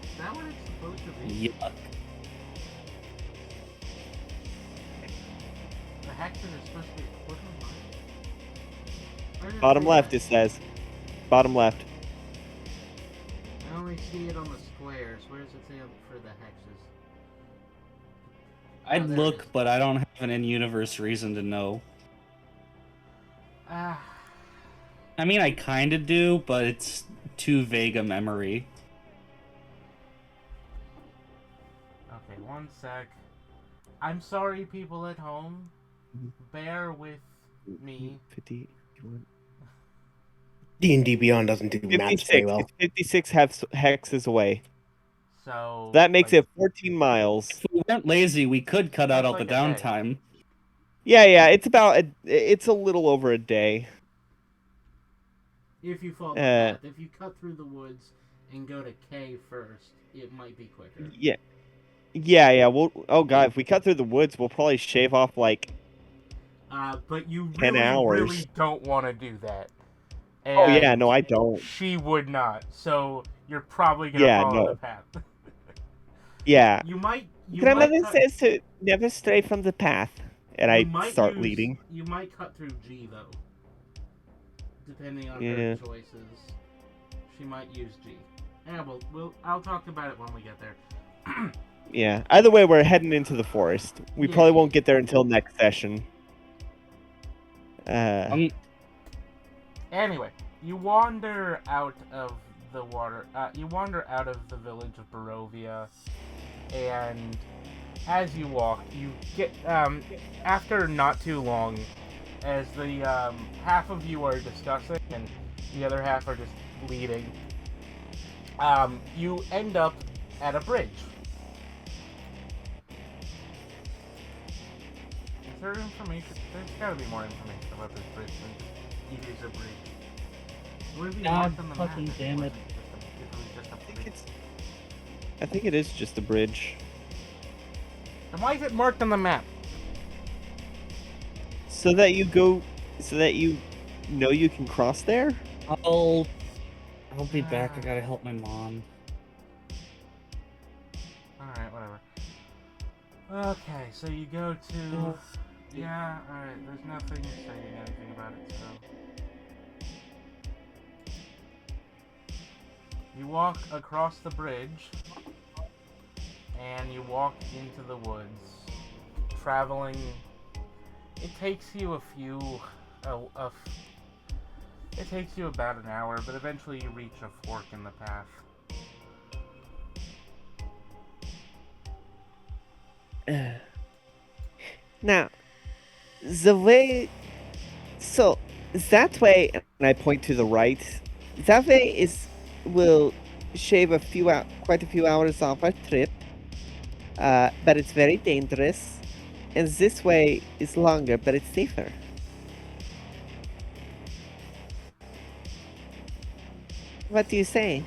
Is that what it's supposed to be? Yuck. The hexes are supposed to be a 1/4 mile. Bottom left, it says. Bottom left. I only see it on the squares. Where does it say for the hexes? I'd there it look, is. but I don't have an in-universe reason to know. Ah. I mean, I kind of do, but it's too vague a memory. one sec. I'm sorry, people at home. Bear with me. 50. D&D Beyond doesn't do maths very 56. well. It's 56 hexes away. So That makes like, it 14 miles. If we weren't lazy, we could cut out That's all like the a day. downtime. Yeah, it's a little over a day. if you follow the Uh, path, if you cut through the woods and go to K first, it might be quicker. Yeah. Oh god, if we cut through the woods, we'll probably shave off like But you 10 really, hours. really don't want to do that. Oh yeah, And no, I don't. She would not. So you're probably gonna Yeah, follow no. the path. Yeah. You might. Grandmother cut, says to never stray from the path, and you I might start use, leading. You might cut through G though, depending on Yeah. her choices. She might use G. Yeah, I'll talk about it when we get there. Yeah. Either way, we're heading into the forest. We Yeah. probably won't get there until next session. Anyway, you wander out of the water. You wander out of the village of Barovia, and as you walk, you get after not too long, as the half of you are discussing and the other half are just leading. You end up at a bridge. Is there information? There's gotta be more information about this bridge than it is a bridge. Would it be God marked on the map fucking if it damn it. wasn't if it was just a bridge? I think it is just a bridge. Then why is it marked on the map? So that you know you can cross there? I'll be back. I gotta help my mom. Alright, whatever. Okay, so you go to... Yeah, alright, there's nothing saying anything about it, so... You walk across the bridge, and you walk into the woods, traveling... It takes you it takes you about an hour, but eventually you reach a fork in the path. Now, the way... So, that way, and I point to the right, that way will shave quite a few hours off our trip, but it's very dangerous, and this way is longer, but it's safer. What do you say?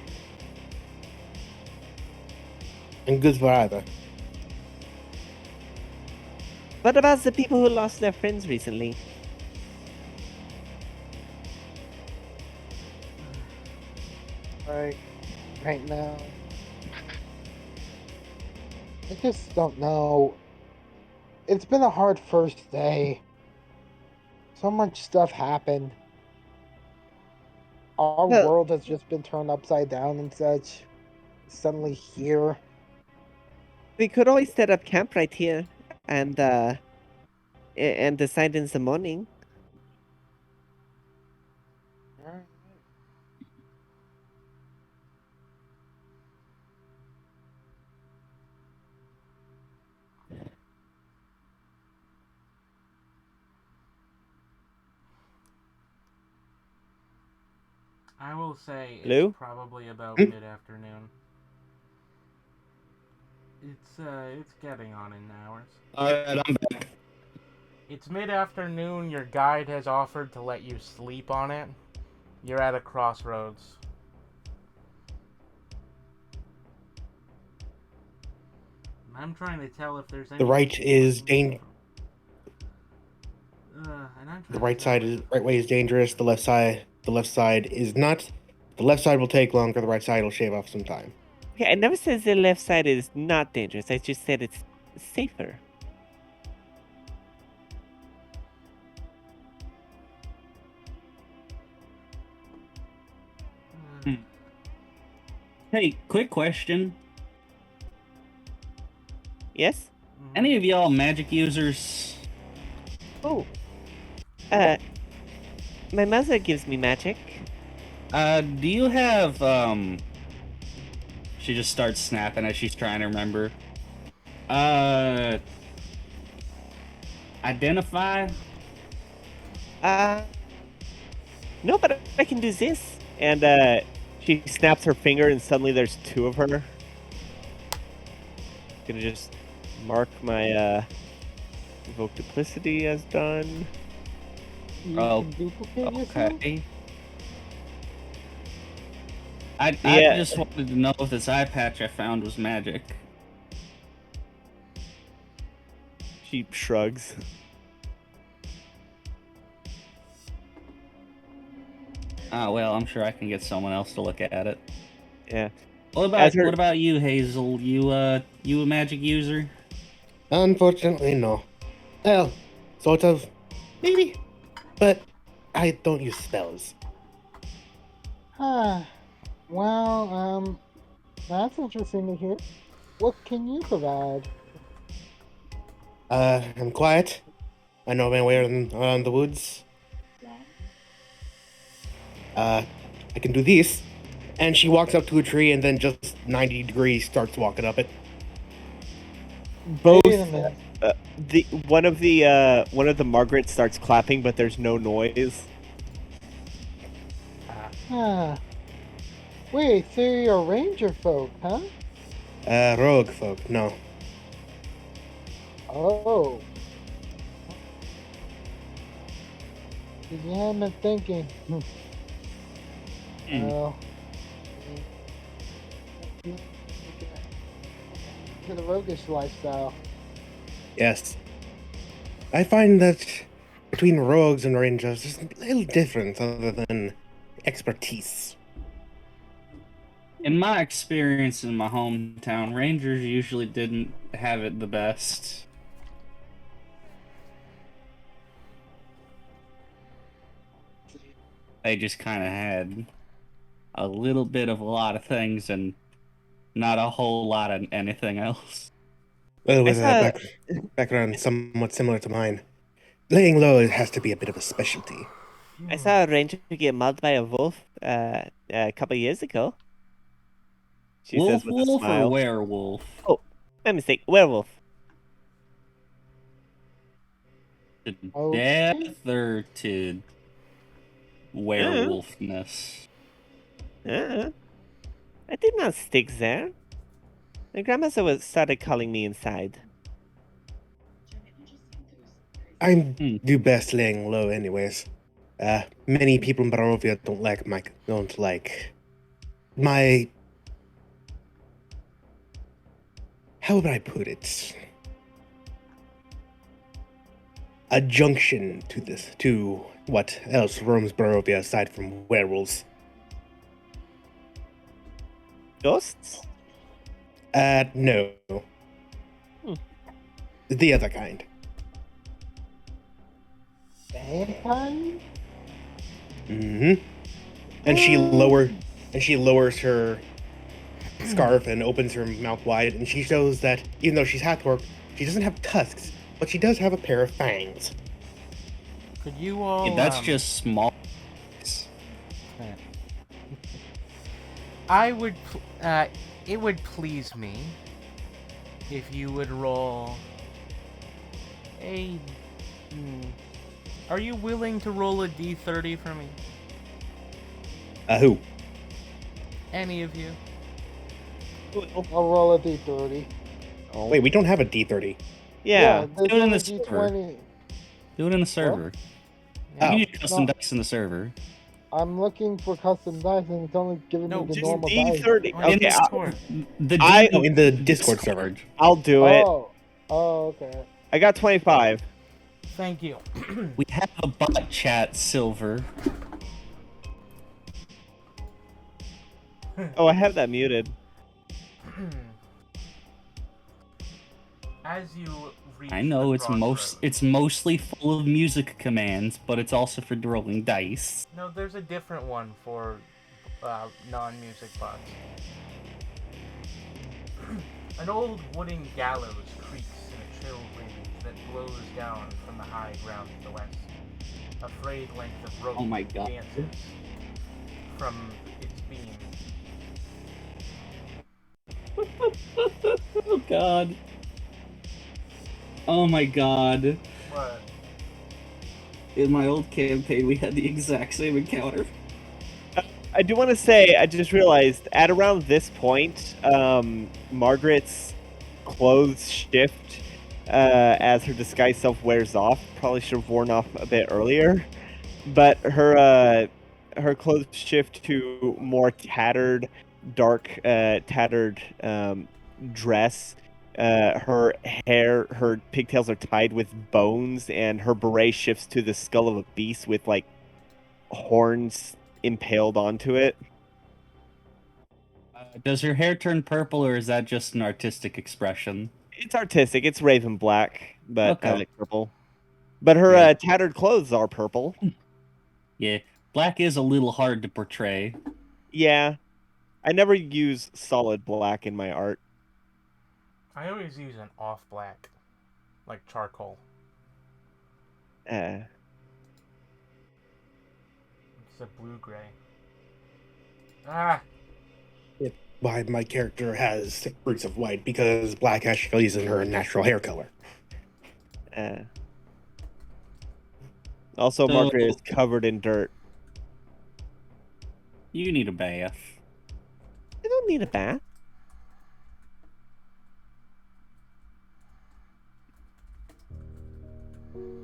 And good for either. What about the people who lost their friends recently? Right now, I just don't know. It's been a hard first day. So much stuff happened. Our Well- world has just been turned upside down and such. Suddenly here. We could always set up camp right here, and decide in the morning. I will say Hello? it's probably about Hmm? mid-afternoon. It's getting on in hours. Alright, I'm back. It's mid-afternoon, your guide has offered to let you sleep on it. You're at a crossroads. I'm trying to tell if there's any... The right is and I'm trying the to right tell- right way is dangerous. The left side is not. The left side will take longer. The right side will shave off some time. Okay, I never said the left side is not dangerous. I just said it's safer. Hey, quick question. Yes? Mhm. Any of y'all magic users? Oh. My mother gives me magic. Do you have, She just starts snapping as she's trying to remember. Identify. No, but I can do this. And she snaps her finger, and suddenly there's two of her. Gonna just mark my evoke duplicity as done. You Oh, can duplicate yourself? Okay. I Yeah. just wanted to know if this eye patch I found was magic. She shrugs. Well, I'm sure I can get someone else to look at it. Yeah. What about you, Hazel? You a magic user? Unfortunately, no. Well, sort of. Maybe. But I don't use spells. Well, that's interesting to hear. What can you provide? I'm quiet. I know my way around the woods. I can do this. And she walks up to a tree and then just 90 degrees starts walking up it. Both Wait a minute. one of the Margaret starts clapping, but there's no noise. Wait, so you're ranger folk, huh? Rogue folk, no. Oh. You have me thinking. Well. To the roguish lifestyle. Yes. I find that between rogues and rangers, there's a little difference other than expertise. In my experience in my hometown, rangers usually didn't have it the best. They just kind of had a little bit of a lot of things and not a whole lot of anything else. Well, with I a background somewhat similar to mine, laying low has to be a bit of a specialty. I saw a ranger get mauled by a wolf a couple years ago. She says with a Wolf or smile. werewolf? Oh, my mistake. Werewolf. To Okay. death or to werewolfness? I did not stick there. My grandmother started calling me inside. I do best laying low, anyways. Many people in Barovia don't like my. How would I put it? A junction to what else roams Barovia aside from werewolves? Ghosts? No. The other kind. Vampire? Mm-hmm. And she lowers her scarf and opens her mouth wide, and she shows that even though she's half orc, she doesn't have tusks, but she does have a pair of fangs. Could you all? Yeah, that's just small. I would. It would please me if you would roll a. Are you willing to roll a d30 for me? Who? Any of you? I'll roll a d30. Oh. Wait, we don't have a D30. Yeah. there's Do it in only the server. d20. Do it in the server. Yeah. You need custom No. dice in the server. I'm looking for custom dice and it's only giving No, me the just normal dice. D30. On Okay, Discord. In the Discord server. I'll do it. Oh, okay. I got 25. Thank you. We have a bot chat, Silver. Oh, I have that muted. As you reach I know the it's crossroads- mostly full of music commands, but it's also for rolling dice. No, there's a different one for non-music bots. An old wooden gallows creaks in a chill wind that blows down from the high ground to the west. A frayed length of rope Oh my God. dances from its beam. Oh God. Oh my god. What? In my old campaign, we had the exact same encounter. I do want to say, I just realized at around this point, Margaret's clothes shift as her disguise self wears off. Probably should have worn off a bit earlier, but her clothes shift to more tattered, dark, tattered dress. Her hair, her pigtails are tied with bones, and her beret shifts to the skull of a beast with like horns impaled onto it. Does her hair turn purple, or is that just an artistic expression? It's artistic. It's raven black, but I Okay. like purple. But her Yeah. tattered clothes are purple. Yeah, black is a little hard to portray. Yeah, I never use solid black in my art. I always use an off black, like charcoal. Uh, It's a blue gray. Ah, Why my character has roots of white, because black actually isn't her natural hair color. uh. Also, So- Margaret is covered in dirt. You need a bath. I don't need a bath.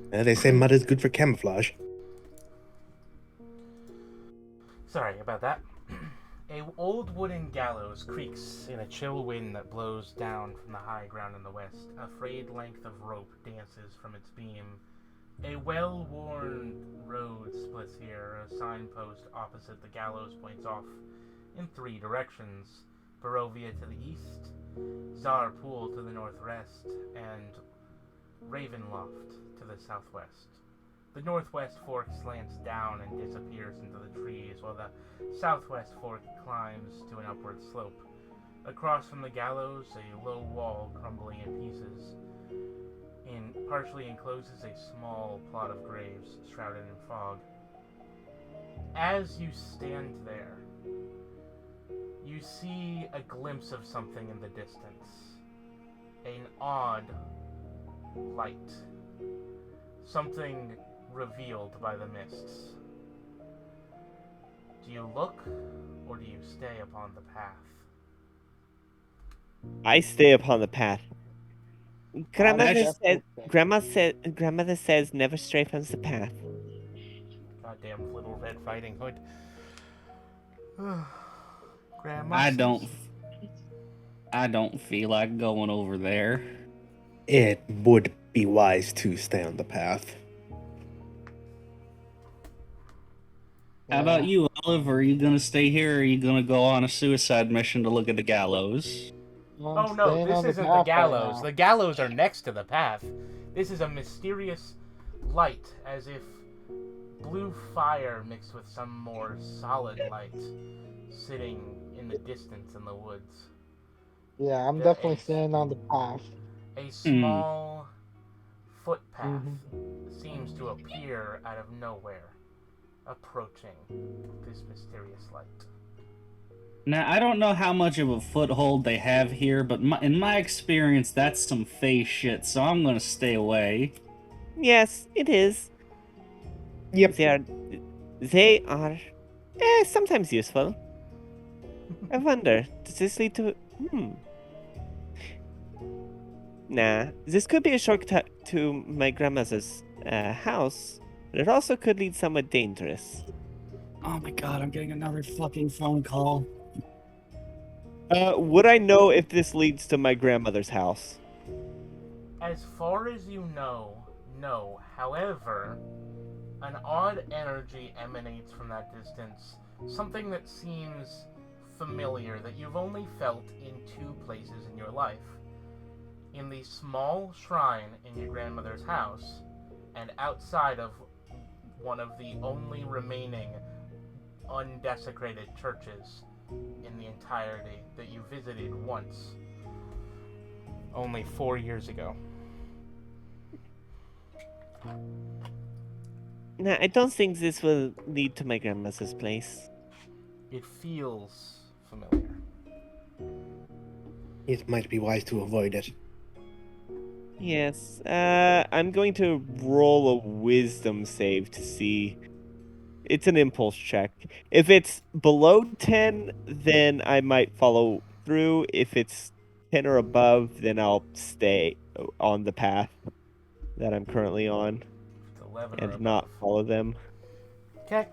They say mud is good for camouflage. sorry about that. A old wooden gallows creaks in a chill wind that blows down from the high ground in the west. A frayed length of rope dances from its beam. A well-worn road splits here. A signpost opposite the gallows points off in 3 directions. Barovia to the east, Czar Pool to the northwest, and Ravenloft to the southwest. The northwest fork slants down and disappears into the trees, while the southwest fork climbs to an upward slope. Across from the gallows, a low wall crumbling in pieces partially encloses a small plot of graves shrouded in fog. As you stand there, you see a glimpse of something in the distance. An odd light. Something revealed by the mists. Do you look, or do you stay upon the path? I stay upon the path. Grandmother Grandmother says never stray from the path. Goddamn little Red Riding Hood. Grandma I says- don't feel like going over there. It would be wise to stay on the path. How about you, Olive? Are you gonna stay here, or are you gonna go on a suicide mission to look at the gallows? Oh no, this isn't the gallows. The gallows are next to the path. This is a mysterious light, as if blue fire mixed with some more solid light, sitting in the distance in the woods. Yeah, I'm The definitely ace. staying on the path. A small footpath Mhm. seems to appear out of nowhere, approaching this mysterious light. Now, I don't know how much of a foothold they have here, but in my experience, that's some face shit, so I'm gonna stay away. Yes, it is. Yep. They are sometimes useful. I wonder, does this lead to... Nah, this could be a shortcut to my grandmother's house, but it also could lead somewhere dangerous. Oh my god, I'm getting another fucking phone call. Would I know if this leads to my grandmother's house? As far as you know, no. However, an odd energy emanates from that distance. Something that seems familiar, that you've only felt in 2 places in your life. In the small shrine in your grandmother's house, and outside of one of the only remaining undesecrated churches in the entirety that you visited once, only 4 years ago. Nah, I don't think this will lead to my grandmother's place. It feels familiar. It might be wise to avoid it. Yes. I'm going to roll a wisdom save to see. It's an impulse check. If it's below 10, then I might follow through. If it's 10 or above, then I'll stay on the path that I'm currently on It's 11 or and above. not follow them. Okay.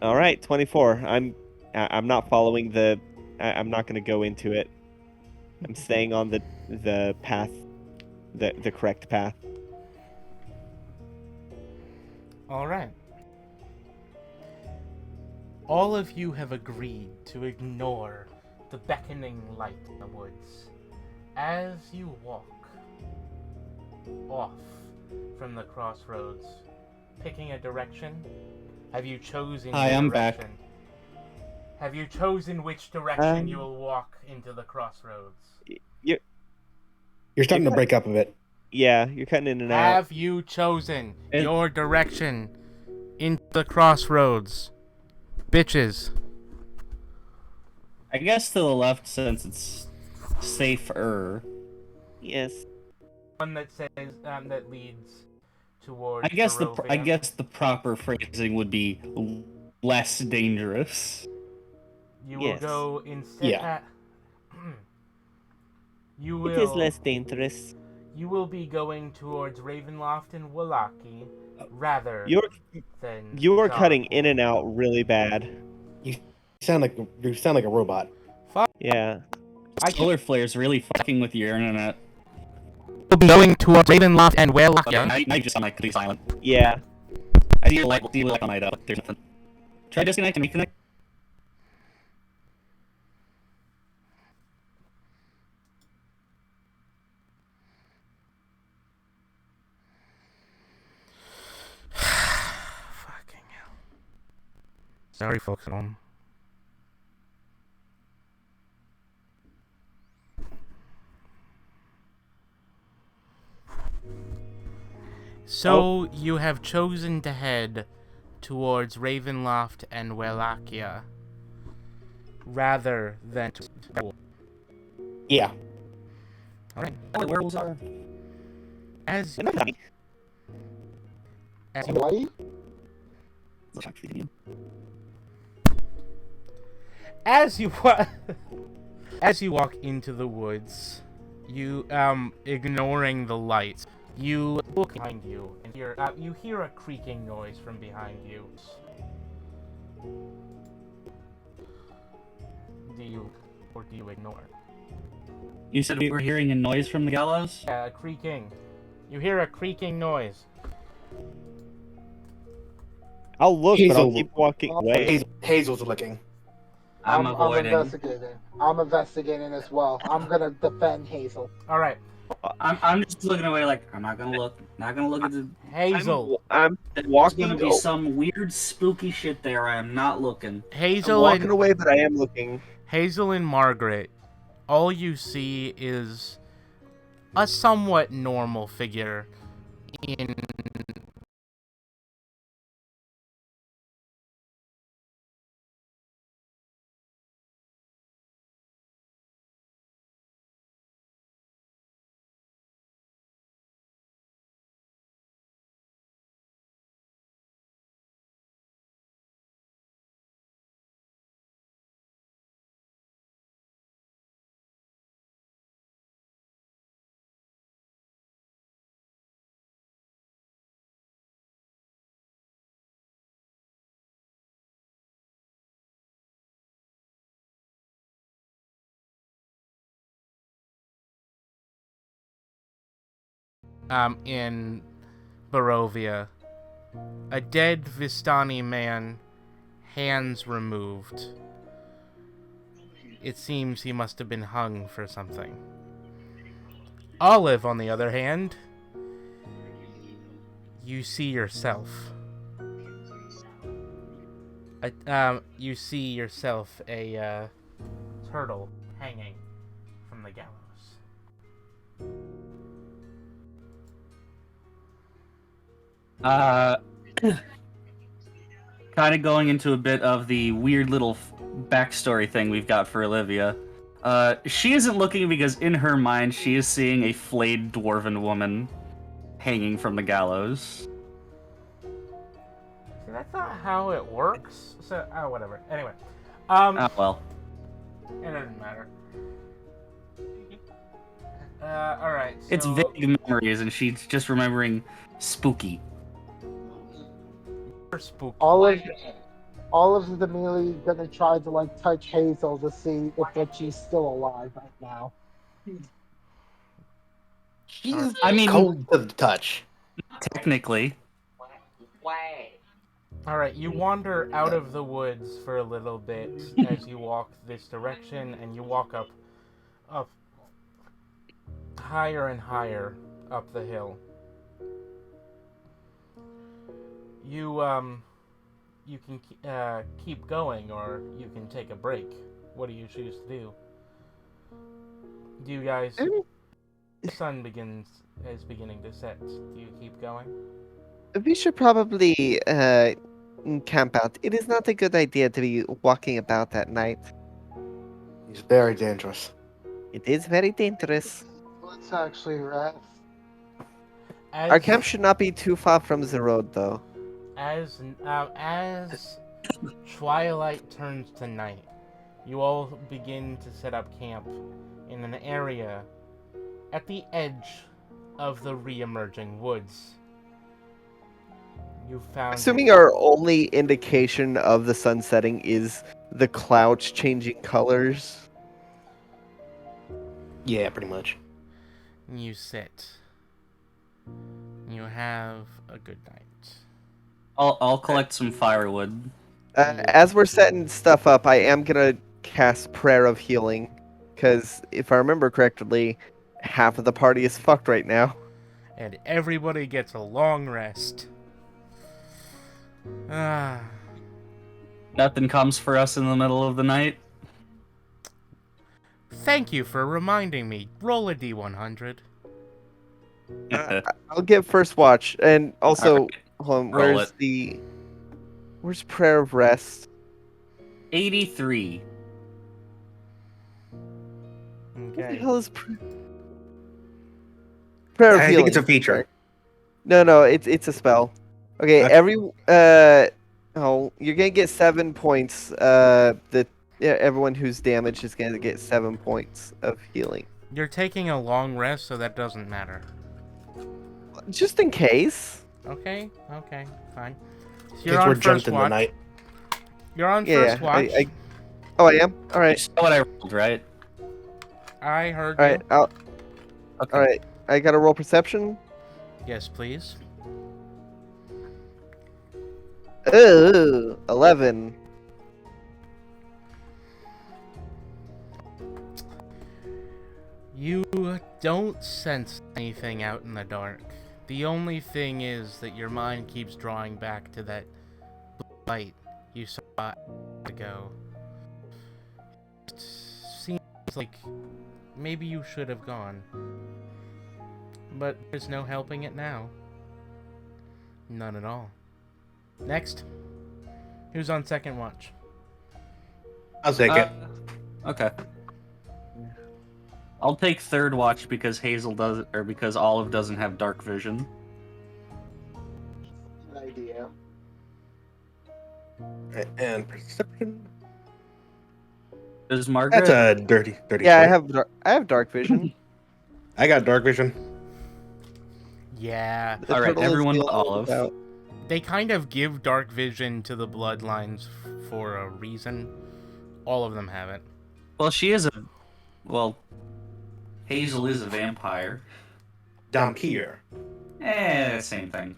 All right, 24. I'm not following the. I'm not going to go into it. I'm staying on the path, the correct path. All right. All of you have agreed to ignore the beckoning light in the woods as you walk off from the crossroads, picking a direction. Have you chosen Hi, your I'm back. direction? Have you chosen which direction you will walk into the crossroads? You're You're starting to break up a bit. yeah, you're cutting in and out. Have you chosen your direction into the crossroads? Bitches. I guess to the left since it's safer. Yes. One that says that leads towards I guess Barovia. the proper phrasing would be less dangerous. You will Yes. go instead. Yeah. You will. It is less dangerous. You will be going towards Ravenloft and Wallaki rather You're than. you're Zara. cutting in and out really bad. You sound like a robot. Yeah. Solar flares really fucking with your internet. Will be going towards Ravenloft and Okay, Wallaki. now you just sound like pretty silent. Yeah. I see your light on my but there's nothing. Try disconnect and reconnect. Fucking hell. Sorry, folks at home. So you have chosen to head towards Ravenloft and Wallachia rather than to. Yeah. Alright. Where werewolves are. As Hawaii? as you wa- as you walk into the woods, you ignoring the lights, you look behind you and you hear a creaking noise from behind you. Do you ignore? You said we were hearing a noise from the gallows? Yeah, a creaking. You hear a creaking noise. I'll look, but I'll Hazel. keep walking away. Hazel's looking. I'm I'm avoiding. investigating. I'm investigating as well. I'm gonna defend Hazel. All right, I'm just looking away like I'm not gonna look. Not gonna look at the. Hazel. I'm There's walking. gonna be some weird spooky shit there. I am not looking. I'm Hazel walking and away, but I am looking. Hazel and Margaret. All you see is a somewhat normal figure in in Barovia. A dead Vistani man, hands removed. It seems he must have been hung for something. Olive, on the other hand, you see yourself. You see yourself a turtle hanging from the gallows. Kind of going into a bit of the weird little backstory thing we've got for Olivia. She isn't looking because in her mind she is seeing a flayed dwarven woman hanging from the gallows. See, that's not how it works. So, whatever. Anyway, Ah, well. it doesn't matter. All right. So, It's vague memories, and she's just remembering spooky. spooky. All of them immediately gonna try to like touch Hazel to see if like, she's still alive right now. She's I mean- cold to the touch. Technically. All right, you wander out of the woods for a little bit as you walk this direction, and you walk up higher and higher up the hill. You can keep going, or you can take a break. What do you choose to do? Do you guys? The sun is beginning to set. Do you keep going? We should probably camp out. It is not a good idea to be walking about at night. He's very dangerous. It is very dangerous. Let's actually rest. Our camp should not be too far from the road, though. As twilight turns to night, you all begin to set up camp in an area at the edge of the re-emerging woods. You found Assuming our only indication of the sun setting is the clouds changing colors. Yeah, pretty much. You sit. You have a good night. I'll collect some firewood. As we're setting stuff up, I am gonna cast Prayer of Healing, because if I remember correctly, half of the party is fucked right now. And everybody gets a long rest. Ah. Nothing comes for us in the middle of the night. Thank you for reminding me. Roll a d100. I'll get first watch, and also, Alright, hold on, roll where's Prayer of Rest? 83. What the Okay. hell is Prayer of I Healing? think it's a feature. No, it's a spell. Okay, Okay. you're gonna get 7 points. Everyone who's damaged is gonna get 7 points of healing. You're taking a long rest, so that doesn't matter. Just in case. Okay, fine. So Kids you're on were first jumped in the watch. night. You're on Yeah, first watch. I am. All You right. saw what I rolled, right? I heard All right. you. Okay. All right. I gotta roll perception. Yes, please. Ooh, 11. You don't sense anything out in the dark. The only thing is that your mind keeps drawing back to that light you saw ago. It seems like maybe you should have gone. But there's no helping it now. None at all. Next. Who's on second watch? I'll take it. Okay. I'll take third watch because Hazel does, or because Olive doesn't have dark vision. Good idea. Right, and perception. Does Margaret? That's a dirty Yeah, 20. I have dark vision. I got dark vision. Yeah. The All right, turtle is everyone but beyond Olive. doubt. They kind of give dark vision to the bloodlines for a reason. All of them have it. Well, she is a. Well, Hazel is a vampire. Dampier. Same thing.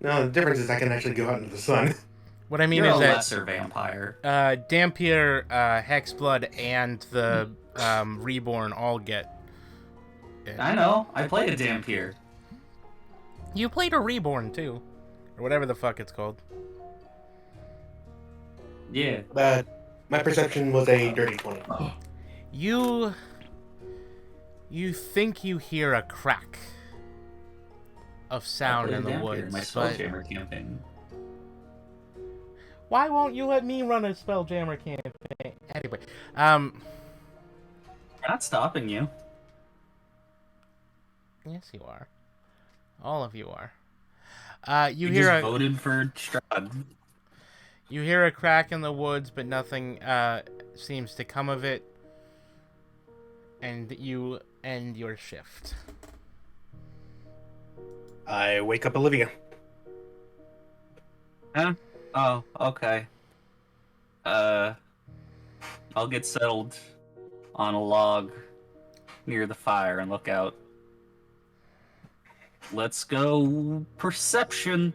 No, the difference is I can actually go out into the sun. What I mean You're is a that lesser vampire. Dampier, Hexblood, and the Reborn all get it. I know. I played a Dampier. You played a Reborn too, or whatever the fuck it's called. Yeah. My perception was a dirty 20. You think you hear a crack of sound in the woods, My but Spelljammer campaign. Why won't you let me run a Spelljammer campaign? Anyway, We're not stopping you. yes, you are. All of you are. You We hear just a voted for Strahd. you hear a crack in the woods, but nothing seems to come of it, and you end your shift. I wake up Olivia. Huh? Oh, okay. I'll get settled on a log near the fire and look out. Let's go perception.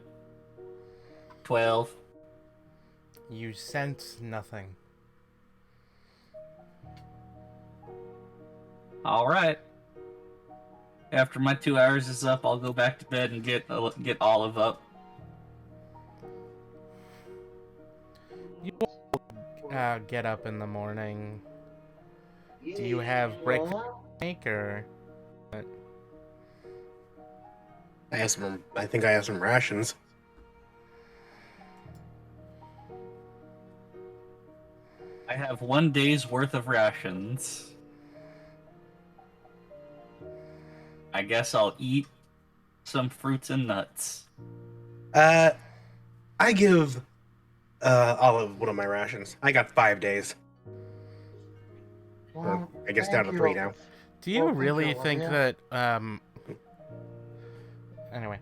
12. You sense nothing. Alright. After my 2 hours is up, I'll go back to bed and get Olive up. Get up in the morning. Do you have breakfast to make, or? I think I have some rations. I have 1 day's worth of rations. I guess I'll eat some fruits and nuts. I give Olive one of my rations. I got 5 days. Well, I guess thank down to you. 3 now. Do you Well, thank really you, think Olivia. that, anyway.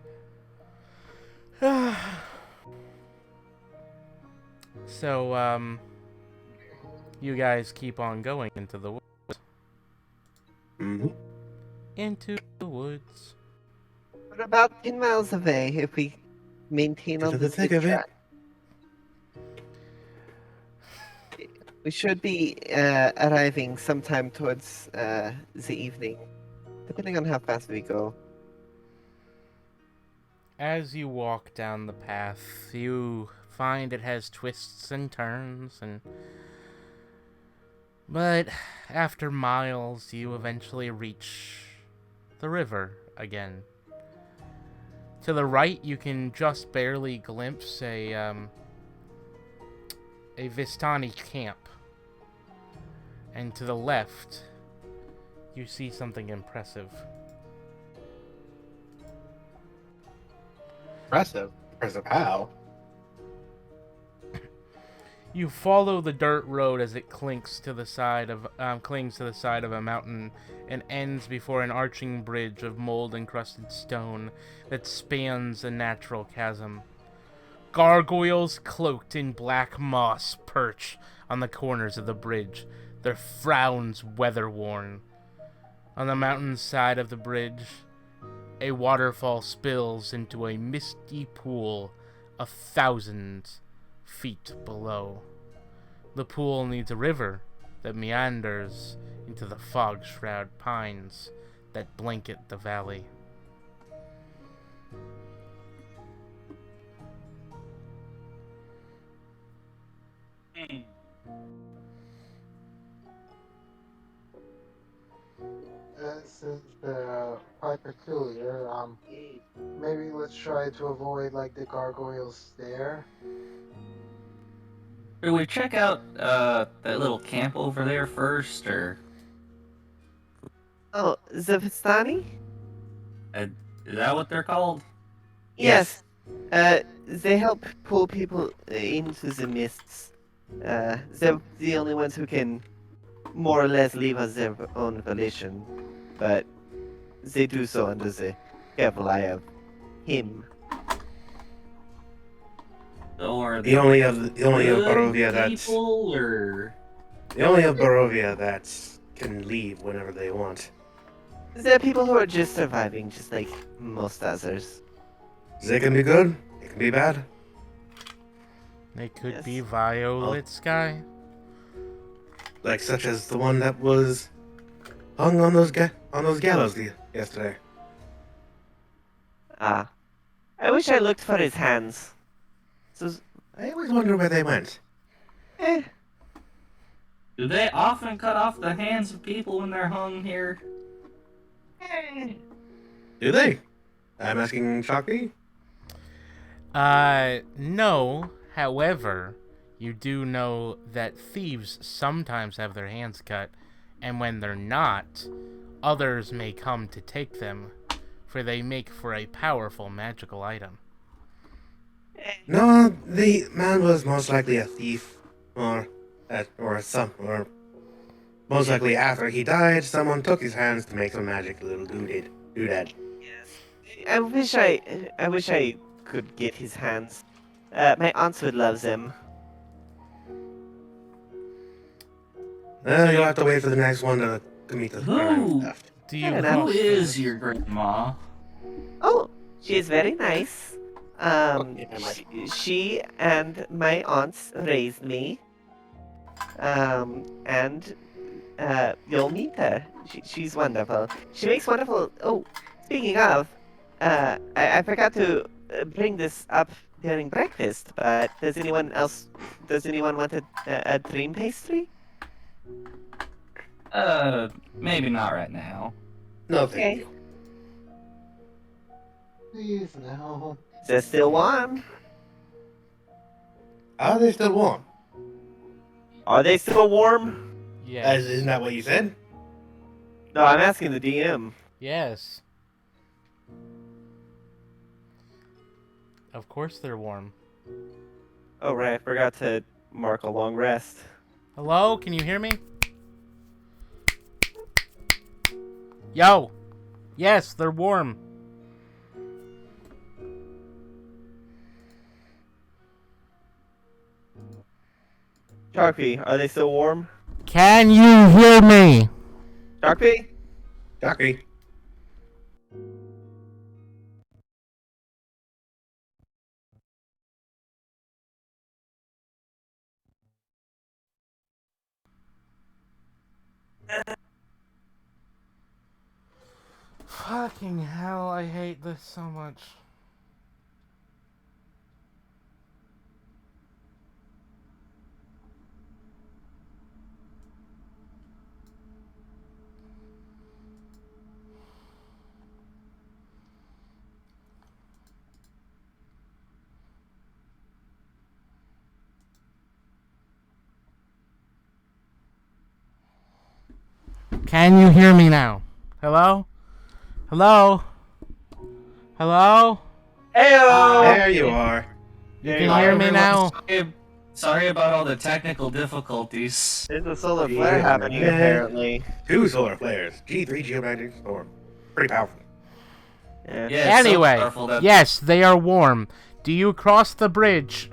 So, you guys keep on going into the woods. Mm-hmm. Into the woods. We're about 10 miles away if we maintain Into on the this thick good of it. track. We should be arriving sometime towards the evening, depending on how fast we go. As you walk down the path, you find it has twists and turns, but after miles, you eventually reach the river again. To the right, you can just barely glimpse a Vistani camp. And to the left, you see something impressive. Impressive. Impressive how? You follow the dirt road as it clings to the side of a mountain and ends before an arching bridge of mold-encrusted stone that spans a natural chasm. Gargoyles cloaked in black moss perch on the corners of the bridge, their frowns weather-worn. On the mountain side of the bridge, a waterfall spills into a misty pool 1,000 feet below. The pool needs a river that meanders into the fog-shroud pines that blanket the valley. This is quite peculiar. Maybe let's try to avoid like the gargoyles there. Should we check out that little camp over there first, or Oh, Zavistani? is that what they're called? Yes. They help pull people into the mists. They're the only ones who can more or less leave of their own volition, but they do so under the careful eye of him. Or The only of Barovia people, or the only of Barovia that can leave whenever they want. There are people who are just surviving, just like most others. They can be good. It can be bad. They could Yes. be Violet Sky. Like such as the one that was hung on those gallows yesterday. Ah. I wish I looked for his hands. So, I always wonder where they went. eh. do they often cut off the hands of people when they're hung here? Do they? I'm asking Shakti. No. However, You do know that thieves sometimes have their hands cut, and when they're not, others may come to take them, for they make for a powerful magical item. No, the man was most likely a thief, or most likely after he died, someone took his hands to make some magic little doodad. Yes. I wish I could get his hands. My aunt would love them. You'll have to wait for the next one to meet the guy who left. Do Fair you enough. Who cross is the... your grandma? Oh, she is very nice. Yeah, She and my aunts raised me. And you'll meet her. She's wonderful. She makes wonderful. Oh, speaking of, I forgot to bring this up during breakfast. But does anyone else? Does anyone want a dream pastry? Maybe not right now. No, thank you. Please, no. They're still warm. Are they still warm? Are they still warm? Yes. Isn't that what you said? No, I'm asking the DM. Yes. Of course they're warm. Oh right, I forgot to mark a long rest. Hello? Can you hear me? Yo! Yes, they're warm. Sharpie, are they still warm? Can you hear me? Sharpie? Dockery. Fucking hell, I hate this so much. Can you hear me now? Hello? Hello? Hello? Heyo! There you are. You There can you hear are. me now? Sorry about all the technical difficulties. There's a solar flare happening Yeah. apparently. 2 solar flares. G3 geomagnetic storm. Pretty powerful. Yeah. Yeah, it's so Anyway, powerful that yes, they are warm. Do you cross the bridge?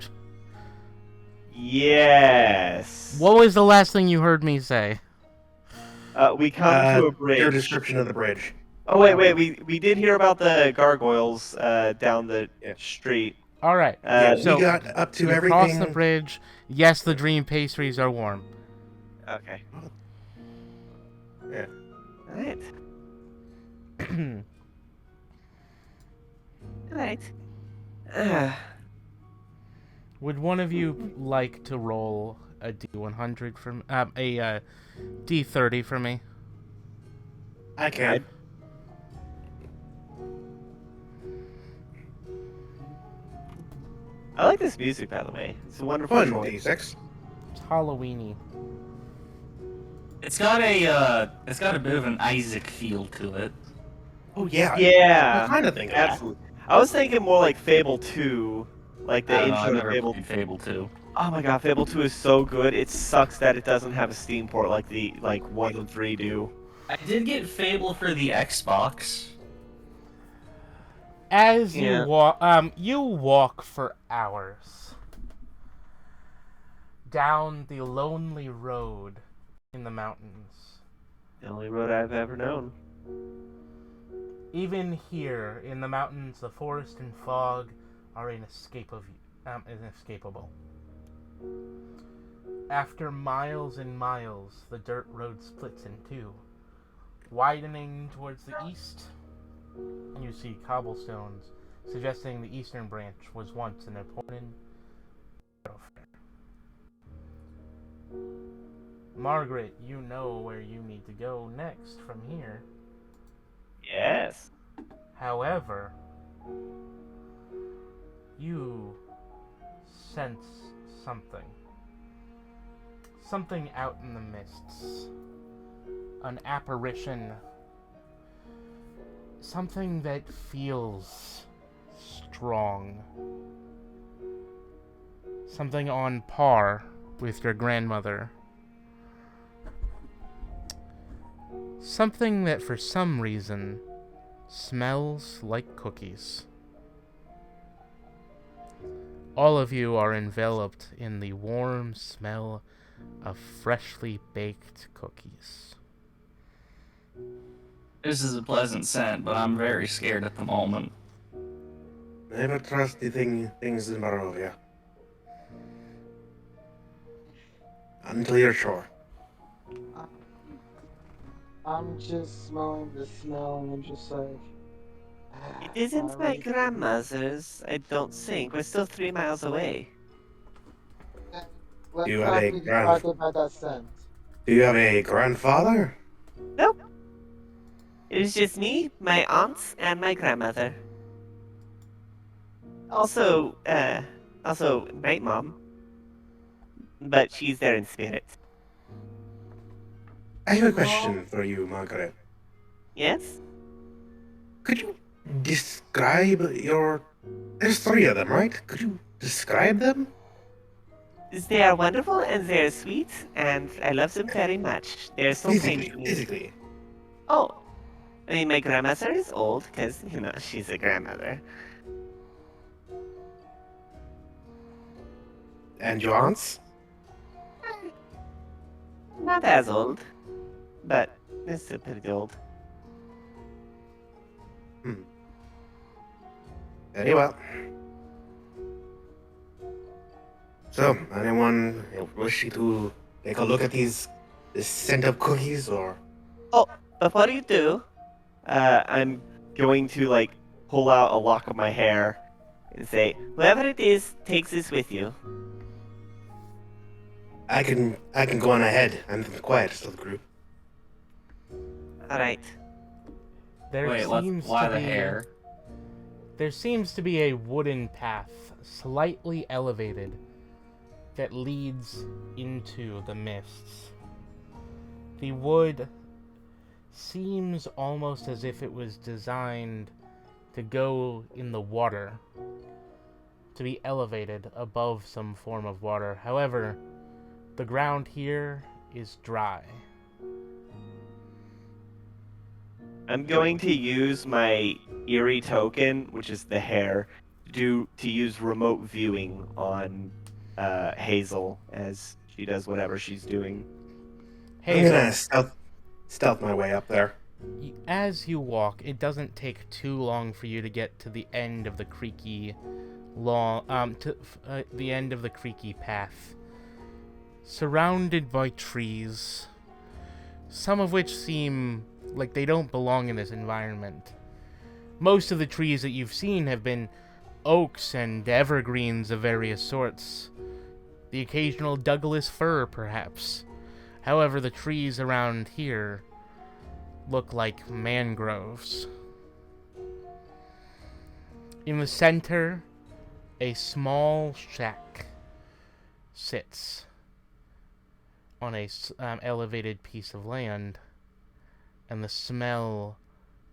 Yes. What was the last thing you heard me say? We come to a Your bridge. description of the bridge. Oh wait, we did hear about the gargoyles down the Yeah. street. Alright, Yeah, so we got up to you everything. cross the bridge. Yes, the dream pastries are warm. Okay. Yeah. Alright. Alright. Would one of you like to roll a D100 from a D30 for me? I can. I like this music, by the way. It's a wonderful Fun choice. D6. It's Halloweeny. it's got a bit of an Isaac feel to it. Oh yeah. Yeah. I kind of think of that. Absolutely. I was thinking more like Fable 2, like the I don't know, I've intro to never Fable. played Fable 2. Oh my god, Fable 2 is so good. It sucks that it doesn't have a Steam port like the 1 and 3 do. I did get Fable for the Xbox. As Yeah. you walk for hours down the lonely road in the mountains. The only road I've ever known. Even here in the mountains, the forest and fog are inescapable. After miles and miles, the dirt road splits in two, widening towards the east. You see cobblestones, suggesting the eastern branch was once an important thoroughfare. Margaret, you know where you need to go next from here. Yes. However, you sense something. something out in the mists. An apparition. Something that feels strong. Something on par with your grandmother. Something that for some reason smells like cookies. All of you are enveloped in the warm smell of freshly baked cookies. This is a pleasant scent, but I'm very scared at the moment. Never trust the things in Barovia. Until you're sure. I'm just smelling the smell and I'm just like. It isn't my grandmother's, I don't think. We're still 3 miles away. Do Let's you have not a be distracted by that scent. Do you have a grandfather? Nope. It was just me, my aunts, and my grandmother. Also, night mom. But she's there in spirit. I have a question for you, Margaret. Yes? Could you describe your... There's 3 of them, right? Could you describe them? They are wonderful and they're sweet, and I love them very much. They're so Physically, painful. physically. Oh, I mean, my grandmother is old, because, she's a grandmother. And your aunts? Not as old, but they're still pretty old. Very well. So, anyone wishing to take a look at this scent of cookies, or... Oh, before you do, I'm going to, pull out a lock of my hair and say, whoever it is, takes this with you. I can go on ahead. I'm the quietest of the group. Alright. Wait, why the hair? There seems to be a wooden path, slightly elevated, that leads into the mists. The wood seems almost as if it was designed to go in the water, to be elevated above some form of water. However, the ground here is dry. I'm going to use my eerie token, which is the hair, to use remote viewing on Hazel as she does whatever she's doing. I'm gonna stealth my way up there. As you walk, it doesn't take too long for you to get to the end of the creaky the end of the creaky path, surrounded by trees, some of which seem like they don't belong in this environment. Most of the trees that you've seen have been oaks and evergreens of various sorts. The occasional Douglas fir, perhaps. However, the trees around here look like mangroves. In the center, a small shack sits on a elevated piece of land, and the smell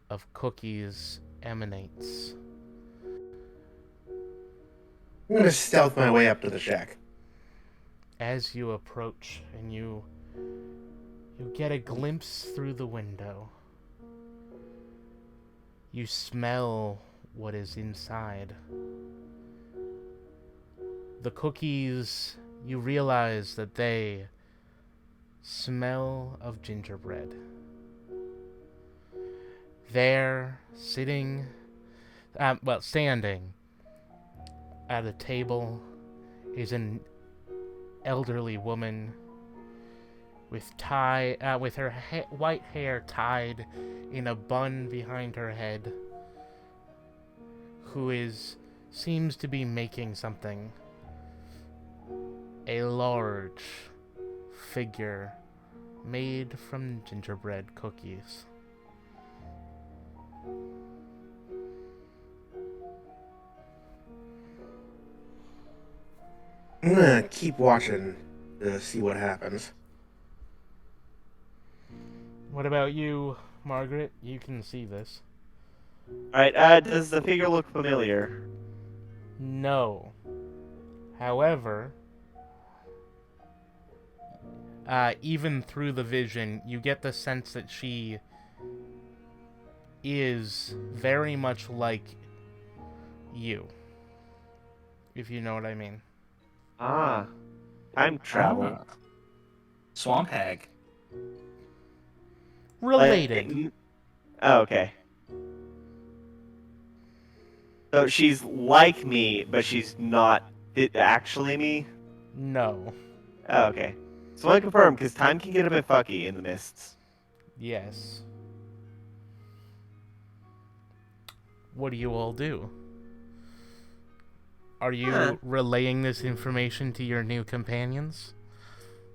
of cookies emanates. I'm gonna stealth my way up to the shack. As you approach and you get a glimpse through the window, you smell what is inside. The cookies, you realize that they smell of gingerbread. There, standing at a table is an elderly woman with her white hair tied in a bun behind her head, who seems to be making something. A large figure made from gingerbread cookies. I'm gonna keep watching to see what happens. What about you, Margaret? You can see this. Alright, does the figure look familiar? No. However, even through the vision, you get the sense that she is very much like you. If you know what I mean. Ah, time travel. Ah. Swamp hag. Related. Oh, okay. So she's like me, but she's not actually me? No. Oh, okay. So I want to confirm, because time can get a bit fucky in the mists. Yes. What do you all do? Are you Huh. relaying this information to your new companions?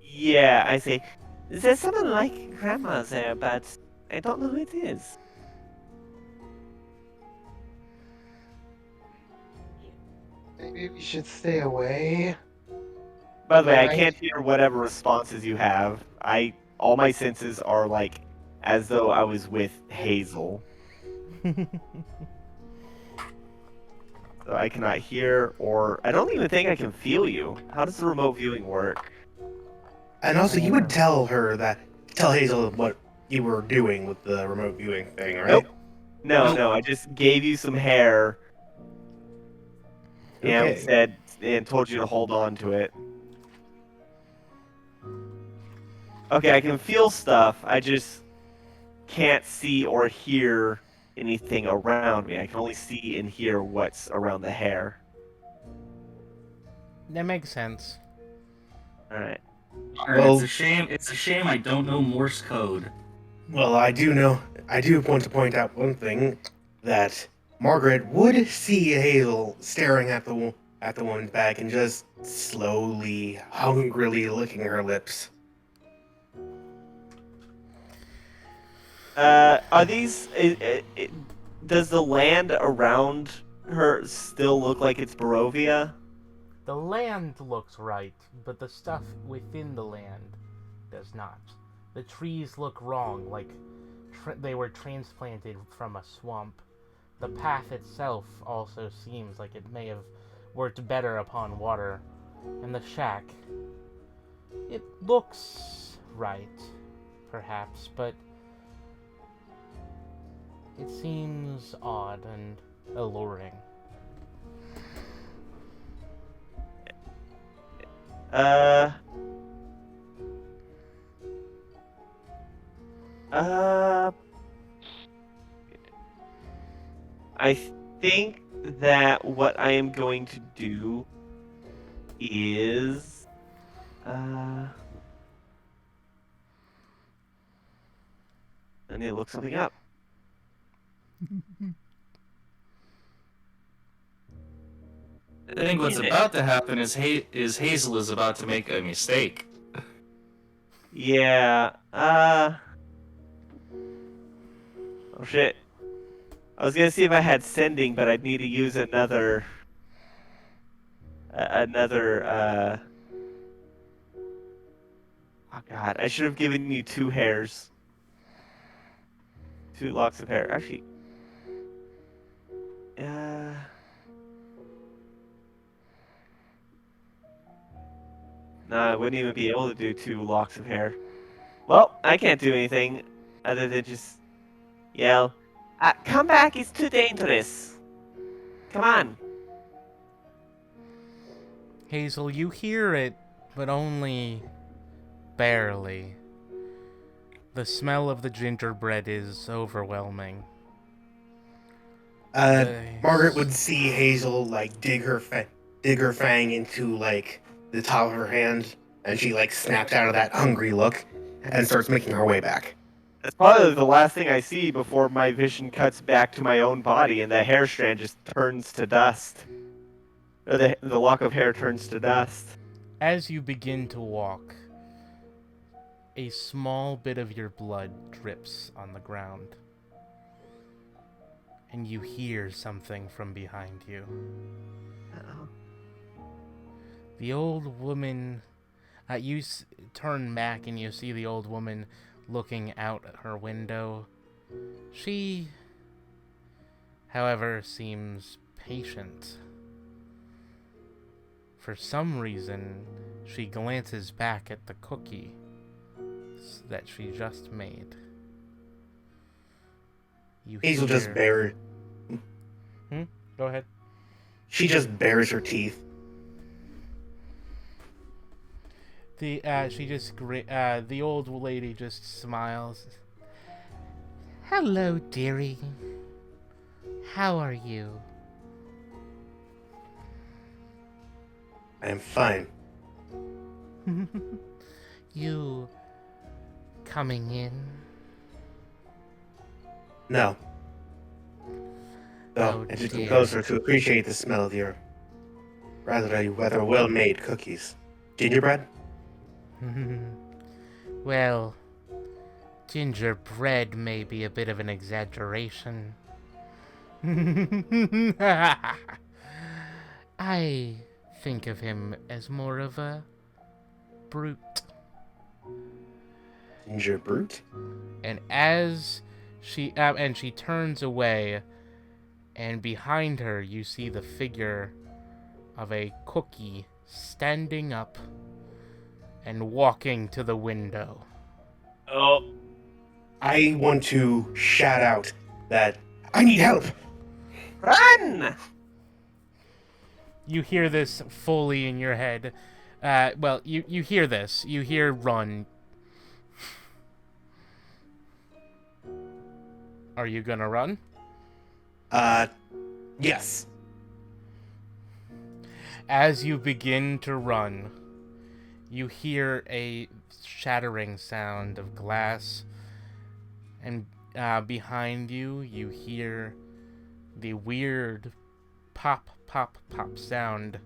Yeah, I say, there's someone like Grandma there, but I don't know who it is. Maybe we should stay away. By the way, I Right. can't hear whatever responses you have. All my senses are like as though I was with Hazel. So I cannot hear, or I don't even think I can feel you. How does the remote viewing work? And also, you would tell Hazel what you were doing with the remote viewing thing, right? Nope. No, Nope. no, I just gave you some hair and Okay. said and told you to hold on to it. Okay, I can feel stuff. I just can't see or hear anything around me. I can only see and hear what's around the hair. That makes sense. All right. Alright, Well- it's a shame. It's a shame I don't know Morse code. Well, I do want to point out one thing, that Margaret would see Hazel staring at the woman's back and just slowly, hungrily licking her lips. Are these? Does the land around her still look like it's Barovia? The land looks right, but the stuff within the land does not. The trees look wrong, like they were transplanted from a swamp. The path itself also seems like it may have worked better upon water. And the shack, it looks right, perhaps, but it seems odd and alluring. Uh, I think that what I am going to do is, I need to look something up. I think what's about to happen is Hazel is about to make a mistake. Yeah, oh shit. I was gonna see if I had sending, but I'd need to use another, oh god, I should have given you 2 hairs. 2 locks of hair. Actually, no, I wouldn't even be able to do 2 locks of hair. Well, I can't do anything other than just yell, come back, it's too dangerous. Come on. Hazel, you hear it, but only barely. The smell of the gingerbread is overwhelming. Margaret would see Hazel like dig her fang into like the top of her hand, and she like snaps out of that hungry look and starts making her way back. That's probably the last thing I see before my vision cuts back to my own body and the hair strand just turns to dust. Or the lock of hair turns to dust. As you begin to walk, a small bit of your blood drips on the ground. And you hear something from behind you. Uh-oh. The old woman You turn back and you see the old woman looking out her window. She, however, seems patient. For some reason, she glances back at the cookie that she just made. You Hazel hear... just bares. Go ahead. She just bares her teeth. The old lady just smiles. Hello, dearie. How are you? I am fine. You coming in? No. Oh, Though, I should come dear. closer to appreciate the smell of your rather well-made cookies. Gingerbread? Well, gingerbread may be a bit of an exaggeration. I think of him as more of a brute. Ginger brute? And as she turns away, and behind her you see the figure of a cookie standing up and walking to the window. Oh. I want to shout out that I need help. Run! You hear this fully in your head. Well, you hear this. You hear run. Are you gonna run? Yes. As you begin to run, you hear a shattering sound of glass, and behind you, you hear the weird pop, pop, pop sound